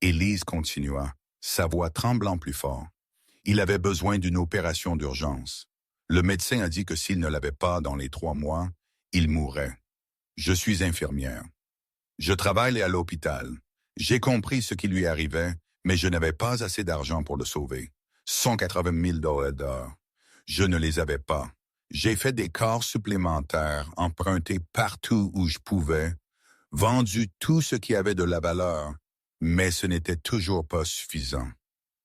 Élise continua, sa voix tremblant plus fort. « Il avait besoin d'une opération d'urgence. Le médecin a dit que s'il ne l'avait pas dans les 3 mois, il mourrait. Je suis infirmière. Je travaille à l'hôpital. J'ai compris ce qui lui arrivait, mais je n'avais pas assez d'argent pour le sauver. 180 000 $. Je ne les avais pas. J'ai fait des corps supplémentaires, emprunté partout où je pouvais, vendu tout ce qui avait de la valeur, Mais ce n'était toujours pas suffisant.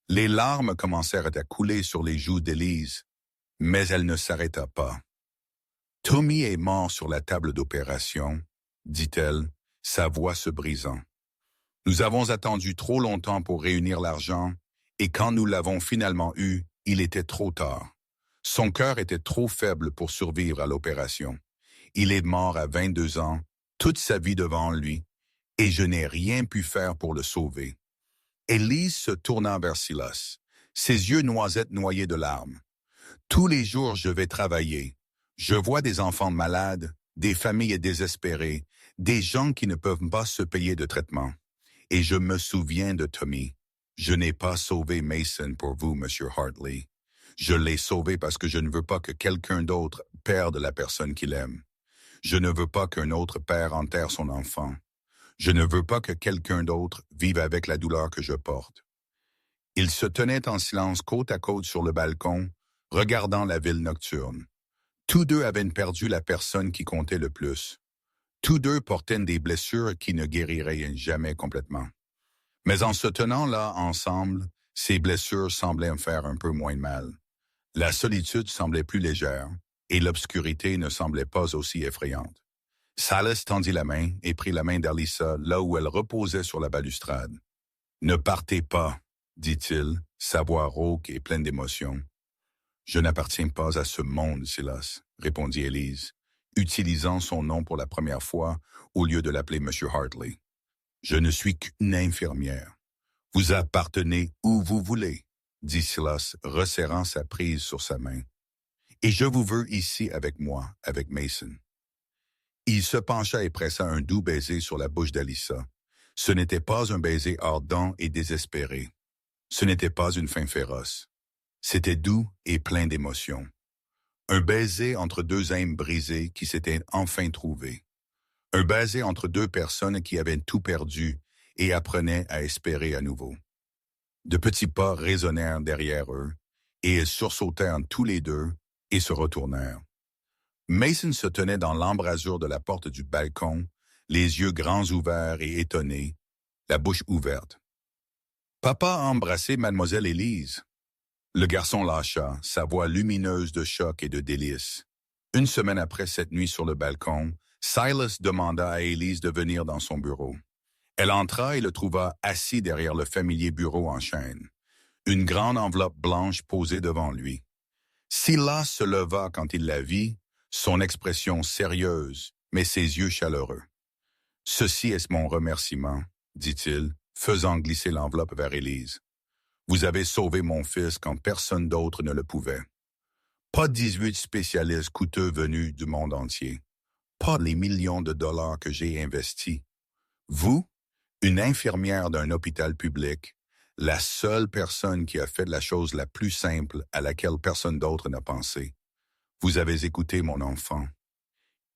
Les larmes commencèrent à couler sur les joues d'Élise, mais elle ne s'arrêta pas. « Tommy est mort sur la table d'opération, » dit-elle, sa voix se brisant. « Nous avons attendu trop longtemps pour réunir l'argent, et quand nous l'avons finalement eu, il était trop tard. Son cœur était trop faible pour survivre à l'opération. Il est mort à 22 ans, toute sa vie devant lui, et je n'ai rien pu faire pour le sauver. » Élise se tourna vers Silas, ses yeux noisettes noyés de larmes. « Tous les jours je vais travailler. Je vois des enfants malades, des familles désespérées, des gens qui ne peuvent pas se payer de traitement. Et je me souviens de Tommy. Je n'ai pas sauvé Mason pour vous, Monsieur Hartley. Je l'ai sauvé parce que je ne veux pas que quelqu'un d'autre perde la personne qu'il aime. Je ne veux pas qu'un autre père enterre son enfant. Je ne veux pas que quelqu'un d'autre vive avec la douleur que je porte. » Ils se tenaient en silence côte à côte sur le balcon, regardant la ville nocturne. Tous deux avaient perdu la personne qui comptait le plus. Tous deux portaient des blessures qui ne guériraient jamais complètement. Mais en se tenant là ensemble, ces blessures semblaient me faire un peu moins de mal. La solitude semblait plus légère, et l'obscurité ne semblait pas aussi effrayante. Silas tendit la main et prit la main d'Alyssa là où elle reposait sur la balustrade. « Ne partez pas, » dit-il, sa voix rauque et pleine d'émotion. « Je n'appartiens pas à ce monde, Silas, » répondit Élise, utilisant son nom pour la première fois au lieu de l'appeler Monsieur Hartley. « Je ne suis qu'une infirmière. Vous appartenez où vous voulez, » dit Silas, resserrant sa prise sur sa main. « Et je vous veux ici avec moi, avec Mason. » Il se pencha et pressa un doux baiser sur la bouche d'Alyssa. Ce n'était pas un baiser ardent et désespéré. Ce n'était pas une faim féroce. C'était doux et plein d'émotion. Un baiser entre deux âmes brisées qui s'étaient enfin trouvées. Un baiser entre deux personnes qui avaient tout perdu et apprenaient à espérer à nouveau. De petits pas résonnèrent derrière eux, et ils sursautèrent tous les deux et se retournèrent. Mason se tenait dans l'embrasure de la porte du balcon, les yeux grands ouverts et étonnés, la bouche ouverte. « Papa a embrassé mademoiselle Élise. » Le garçon lâcha, sa voix lumineuse de choc et de délice. Une semaine après cette nuit sur le balcon, Silas demanda à Élise de venir dans son bureau. Elle entra et le trouva assis derrière le familier bureau en chêne, une grande enveloppe blanche posée devant lui. Silas se leva quand il la vit, son expression sérieuse, mais ses yeux chaleureux. « Ceci est mon remerciement, » dit-il, faisant glisser l'enveloppe vers Élise. « Vous avez sauvé mon fils quand personne d'autre ne le pouvait. Pas 18 spécialistes coûteux venus du monde entier. Pas les millions de dollars que j'ai investis. Vous, une infirmière d'un hôpital public, la seule personne qui a fait la chose la plus simple à laquelle personne d'autre n'a pensé. Vous avez écouté mon enfant. »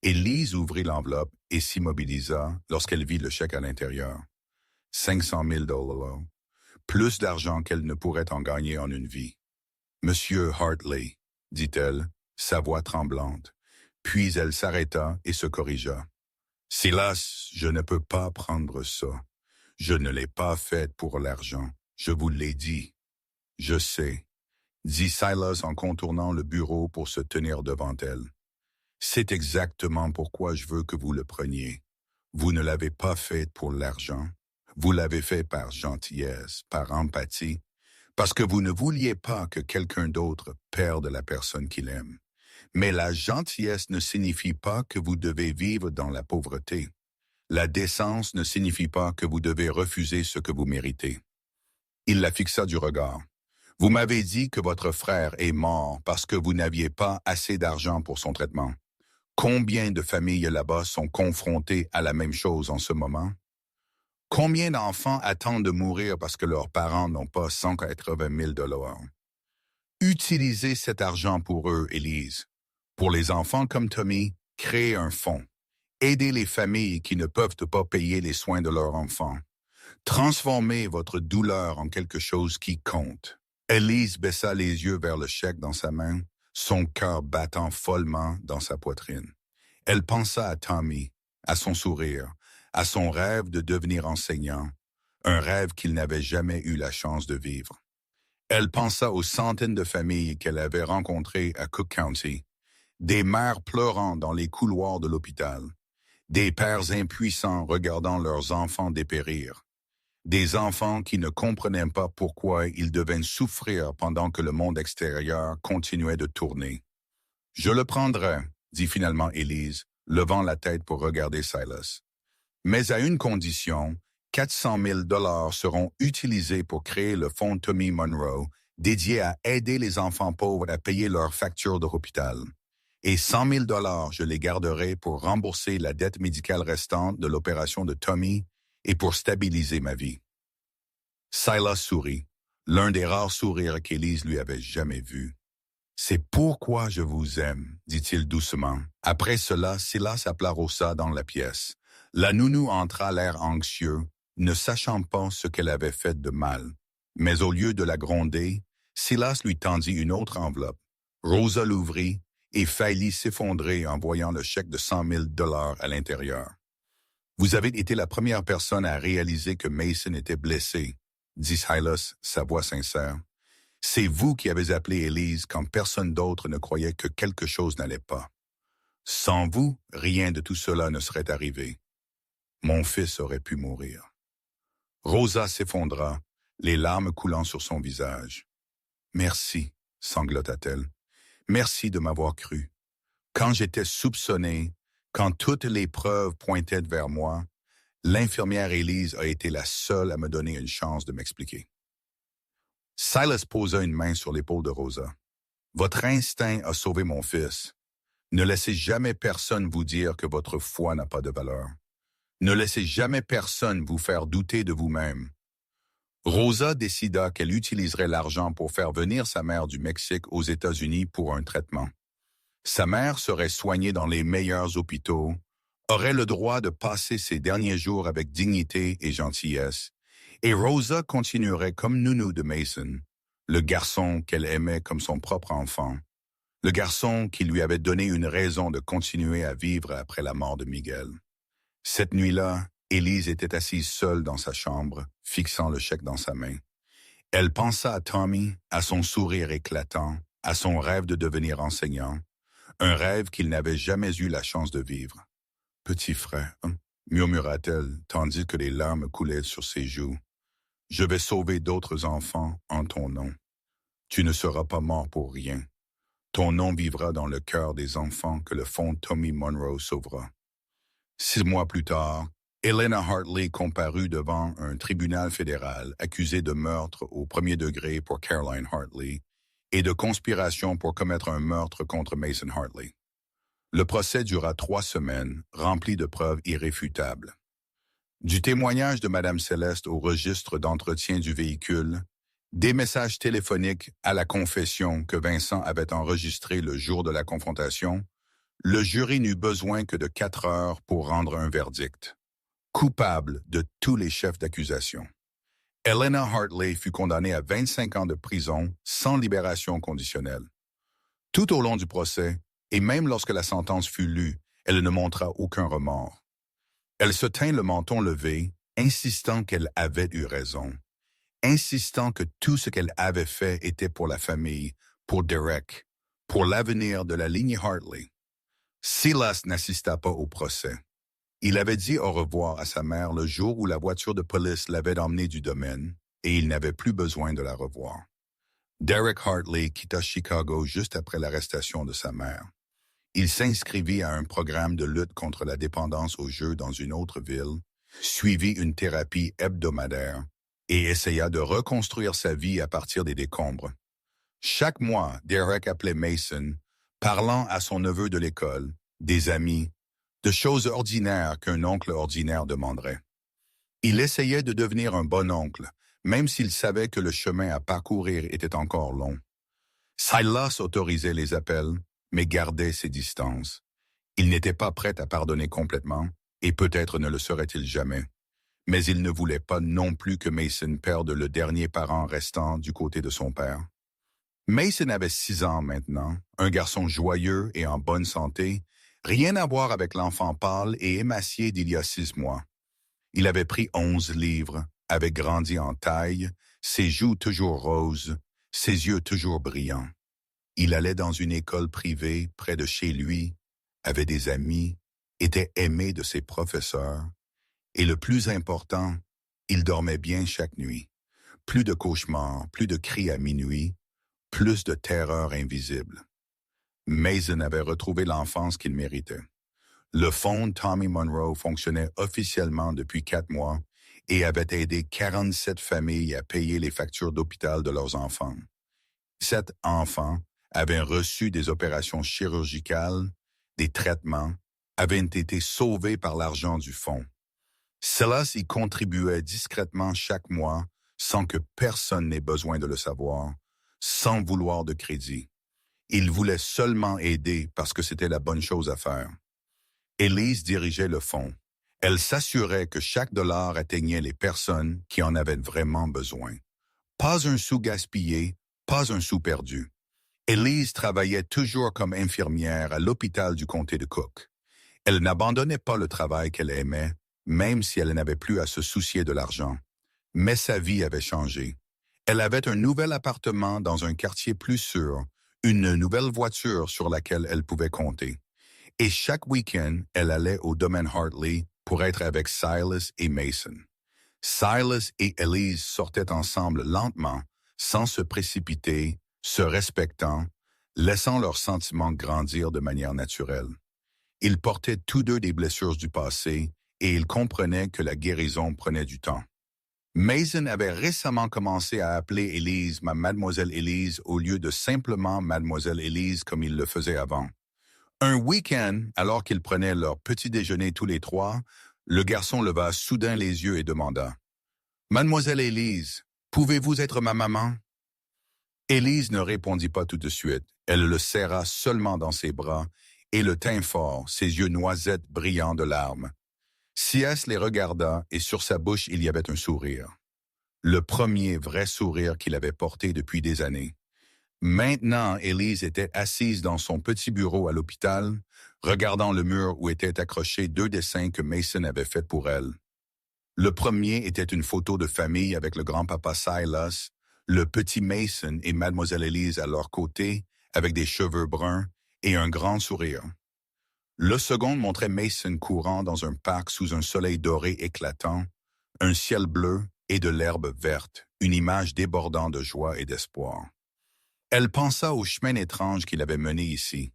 Élise ouvrit l'enveloppe et s'immobilisa lorsqu'elle vit le chèque à l'intérieur. 500 000 $, plus d'argent qu'elle ne pourrait en gagner en une vie. « Monsieur Hartley, » dit-elle, sa voix tremblante. Puis elle s'arrêta et se corrigea. « Silas, je ne peux pas prendre ça. Je ne l'ai pas fait pour l'argent. Je vous l'ai dit. »« Je sais, » dit Silas en contournant le bureau pour se tenir devant elle. « C'est exactement pourquoi je veux que vous le preniez. Vous ne l'avez pas fait pour l'argent. Vous l'avez fait par gentillesse, par empathie, parce que vous ne vouliez pas que quelqu'un d'autre perde la personne qu'il aime. Mais la gentillesse ne signifie pas que vous devez vivre dans la pauvreté. La décence ne signifie pas que vous devez refuser ce que vous méritez. » Il la fixa du regard. « Vous m'avez dit que votre frère est mort parce que vous n'aviez pas assez d'argent pour son traitement. Combien de familles là-bas sont confrontées à la même chose en ce moment? Combien d'enfants attendent de mourir parce que leurs parents n'ont pas 180 000 $? Utilisez cet argent pour eux, Élise. Pour les enfants comme Tommy, créez un fonds. Aidez les familles qui ne peuvent pas payer les soins de leurs enfants. Transformez votre douleur en quelque chose qui compte. » Élise baissa les yeux vers le chèque dans sa main, son cœur battant follement dans sa poitrine. Elle pensa à Tommy, à son sourire, à son rêve de devenir enseignant, un rêve qu'il n'avait jamais eu la chance de vivre. Elle pensa aux centaines de familles qu'elle avait rencontrées à Cook County, des mères pleurant dans les couloirs de l'hôpital, des pères impuissants regardant leurs enfants dépérir, des enfants qui ne comprenaient pas pourquoi ils devaient souffrir pendant que le monde extérieur continuait de tourner. « Je le prendrai », dit finalement Élise, levant la tête pour regarder Silas. « Mais à une condition, 400 000 $ seront utilisés pour créer le fonds Tommy Monroe, dédié à aider les enfants pauvres à payer leurs factures de l'hôpital. Et 100 000 $ je les garderai pour rembourser la dette médicale restante de l'opération de Tommy et pour stabiliser ma vie. » Silas sourit, l'un des rares sourires qu'Élise lui avait jamais vus. « C'est pourquoi je vous aime, dit-il doucement. » Après cela, Silas appela Rosa dans la pièce. La nounou entra l'air anxieux, ne sachant pas ce qu'elle avait fait de mal. Mais au lieu de la gronder, Silas lui tendit une autre enveloppe. Rosa l'ouvrit et faillit s'effondrer en voyant le chèque de 100 000 $ à l'intérieur. « Vous avez été la première personne à réaliser que Mason était blessé, » dit Silas, sa voix sincère. « C'est vous qui avez appelé Élise quand personne d'autre ne croyait que quelque chose n'allait pas. Sans vous, rien de tout cela ne serait arrivé. Mon fils aurait pu mourir. » Rosa s'effondra, les larmes coulant sur son visage. « Merci, » sanglota-t-elle. « Merci de m'avoir cru. Quand j'étais soupçonné, quand toutes les preuves pointaient vers moi, l'infirmière Élise a été la seule à me donner une chance de m'expliquer. » Silas posa une main sur l'épaule de Rosa. « Votre instinct a sauvé mon fils. Ne laissez jamais personne vous dire que votre foi n'a pas de valeur. Ne laissez jamais personne vous faire douter de vous-même. » Rosa décida qu'elle utiliserait l'argent pour faire venir sa mère du Mexique aux États-Unis pour un traitement. Sa mère serait soignée dans les meilleurs hôpitaux, aurait le droit de passer ses derniers jours avec dignité et gentillesse, et Rosa continuerait comme nounou de Mason, le garçon qu'elle aimait comme son propre enfant, le garçon qui lui avait donné une raison de continuer à vivre après la mort de Miguel. Cette nuit-là, Élise était assise seule dans sa chambre, fixant le chèque dans sa main. Elle pensa à Tommy, à son sourire éclatant, à son rêve de devenir enseignant, un rêve qu'il n'avait jamais eu la chance de vivre. « Petit frère, murmura-t-elle, tandis que les larmes coulaient sur ses joues. « Je vais sauver d'autres enfants en ton nom. Tu ne seras pas mort pour rien. Ton nom vivra dans le cœur des enfants que le fonds Tommy Monroe sauvera. » 6 mois plus tard, Elena Hartley comparut devant un tribunal fédéral accusée de meurtre au premier degré pour Caroline Hartley et de conspiration pour commettre un meurtre contre Mason Hartley. Le procès dura 3 semaines, rempli de preuves irréfutables. Du témoignage de Mme Céleste au registre d'entretien du véhicule, des messages téléphoniques à la confession que Vincent avait enregistrée le jour de la confrontation, le jury n'eut besoin que de 4 heures pour rendre un verdict. Coupable de tous les chefs d'accusation. Elena Hartley fut condamnée à 25 ans de prison sans libération conditionnelle. Tout au long du procès, et même lorsque la sentence fut lue, elle ne montra aucun remords. Elle se tint le menton levé, insistant qu'elle avait eu raison, insistant que tout ce qu'elle avait fait était pour la famille, pour Derek, pour l'avenir de la lignée Hartley. Silas n'assista pas au procès. Il avait dit au revoir à sa mère le jour où la voiture de police l'avait emmené du domaine, et il n'avait plus besoin de la revoir. Derek Hartley quitta Chicago juste après l'arrestation de sa mère. Il s'inscrivit à un programme de lutte contre la dépendance aux jeux dans une autre ville, suivit une thérapie hebdomadaire et essaya de reconstruire sa vie à partir des décombres. Chaque mois, Derek appelait Mason, parlant à son neveu de l'école, des amis, de choses ordinaires qu'un oncle ordinaire demanderait. Il essayait de devenir un bon oncle, même s'il savait que le chemin à parcourir était encore long. Silas autorisait les appels, mais gardait ses distances. Il n'était pas prêt à pardonner complètement, et peut-être ne le serait-il jamais. Mais il ne voulait pas non plus que Mason perde le dernier parent restant du côté de son père. Mason avait 6 ans maintenant, un garçon joyeux et en bonne santé, rien à voir avec l'enfant pâle et émacié d'il y a 6 mois. Il avait pris 11 livres, avait grandi en taille, ses joues toujours roses, ses yeux toujours brillants. Il allait dans une école privée près de chez lui, avait des amis, était aimé de ses professeurs, et le plus important, il dormait bien chaque nuit. Plus de cauchemars, plus de cris à minuit, plus de terreur invisible. Mason avait retrouvé l'enfance qu'il méritait. Le fonds Tommy Monroe fonctionnait officiellement depuis 4 mois et avait aidé 47 familles à payer les factures d'hôpital de leurs enfants. 7 enfants avaient reçu des opérations chirurgicales, des traitements, avaient été sauvés par l'argent du fonds. Silas y contribuait discrètement chaque mois sans que personne n'ait besoin de le savoir, sans vouloir de crédit. Il voulait seulement aider parce que c'était la bonne chose à faire. Elise dirigeait le fonds. Elle s'assurait que chaque dollar atteignait les personnes qui en avaient vraiment besoin. Pas un sou gaspillé, pas un sou perdu. Elise travaillait toujours comme infirmière à l'hôpital du comté de Cook. Elle n'abandonnait pas le travail qu'elle aimait, même si elle n'avait plus à se soucier de l'argent. Mais sa vie avait changé. Elle avait un nouvel appartement dans un quartier plus sûr, une nouvelle voiture sur laquelle elle pouvait compter. Et chaque week-end, elle allait au domaine Hartley pour être avec Silas et Mason. Silas et Elise sortaient ensemble lentement, sans se précipiter, se respectant, laissant leurs sentiments grandir de manière naturelle. Ils portaient tous deux des blessures du passé et ils comprenaient que la guérison prenait du temps. Mason avait récemment commencé à appeler Elise ma Mademoiselle Elise au lieu de simplement Mademoiselle Elise comme il le faisait avant. Un week-end, alors qu'ils prenaient leur petit déjeuner tous les trois, le garçon leva soudain les yeux et demanda « Mademoiselle Elise, pouvez-vous être ma maman ?» Elise ne répondit pas tout de suite. Elle le serra seulement dans ses bras et le tint fort, ses yeux noisettes brillants de larmes. Sias les regarda et sur sa bouche il y avait un sourire. Le premier vrai sourire qu'il avait porté depuis des années. Maintenant, Elise était assise dans son petit bureau à l'hôpital, regardant le mur où étaient accrochés 2 dessins que Mason avait faits pour elle. Le premier était une photo de famille avec le grand-papa Silas, le petit Mason et Mademoiselle Elise à leur côté, avec des cheveux bruns et un grand sourire. Le second montrait Mason courant dans un parc sous un soleil doré éclatant, un ciel bleu et de l'herbe verte, une image débordant de joie et d'espoir. Elle pensa au chemin étrange qu'il avait mené ici,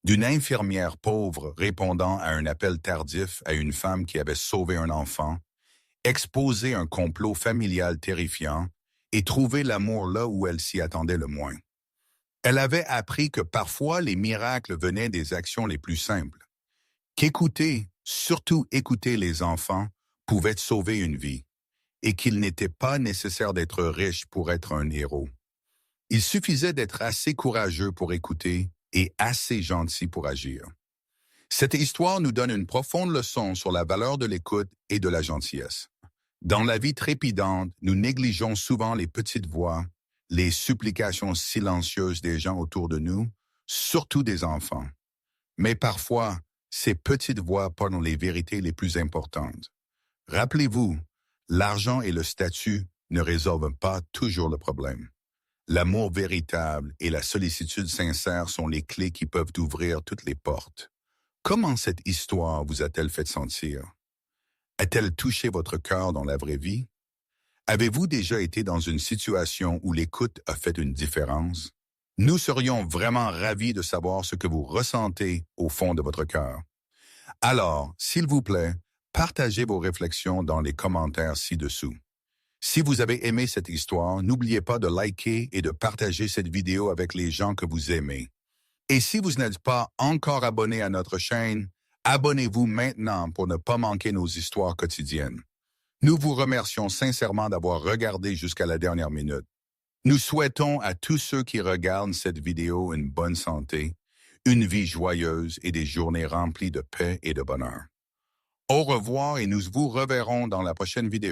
d'une infirmière pauvre répondant à un appel tardif à une femme qui avait sauvé un enfant, exposé un complot familial terrifiant et trouvé l'amour là où elle s'y attendait le moins. Elle avait appris que parfois les miracles venaient des actions les plus simples, qu'écouter, surtout écouter les enfants, pouvait sauver une vie, et qu'il n'était pas nécessaire d'être riche pour être un héros. Il suffisait d'être assez courageux pour écouter et assez gentil pour agir. Cette histoire nous donne une profonde leçon sur la valeur de l'écoute et de la gentillesse. Dans la vie trépidante, nous négligeons souvent les petites voix, les supplications silencieuses des gens autour de nous, surtout des enfants. Mais parfois, ces petites voix portent les vérités les plus importantes. Rappelez-vous, l'argent et le statut ne résolvent pas toujours le problème. L'amour véritable et la sollicitude sincère sont les clés qui peuvent ouvrir toutes les portes. Comment cette histoire vous a-t-elle fait sentir? A-t-elle touché votre cœur dans la vraie vie? Avez-vous déjà été dans une situation où l'écoute a fait une différence? Nous serions vraiment ravis de savoir ce que vous ressentez au fond de votre cœur. Alors, s'il vous plaît, partagez vos réflexions dans les commentaires ci-dessous. Si vous avez aimé cette histoire, n'oubliez pas de liker et de partager cette vidéo avec les gens que vous aimez. Et si vous n'êtes pas encore abonné à notre chaîne, abonnez-vous maintenant pour ne pas manquer nos histoires quotidiennes. Nous vous remercions sincèrement d'avoir regardé jusqu'à la dernière minute. Nous souhaitons à tous ceux qui regardent cette vidéo une bonne santé, une vie joyeuse et des journées remplies de paix et de bonheur. Au revoir et nous vous reverrons dans la prochaine vidéo.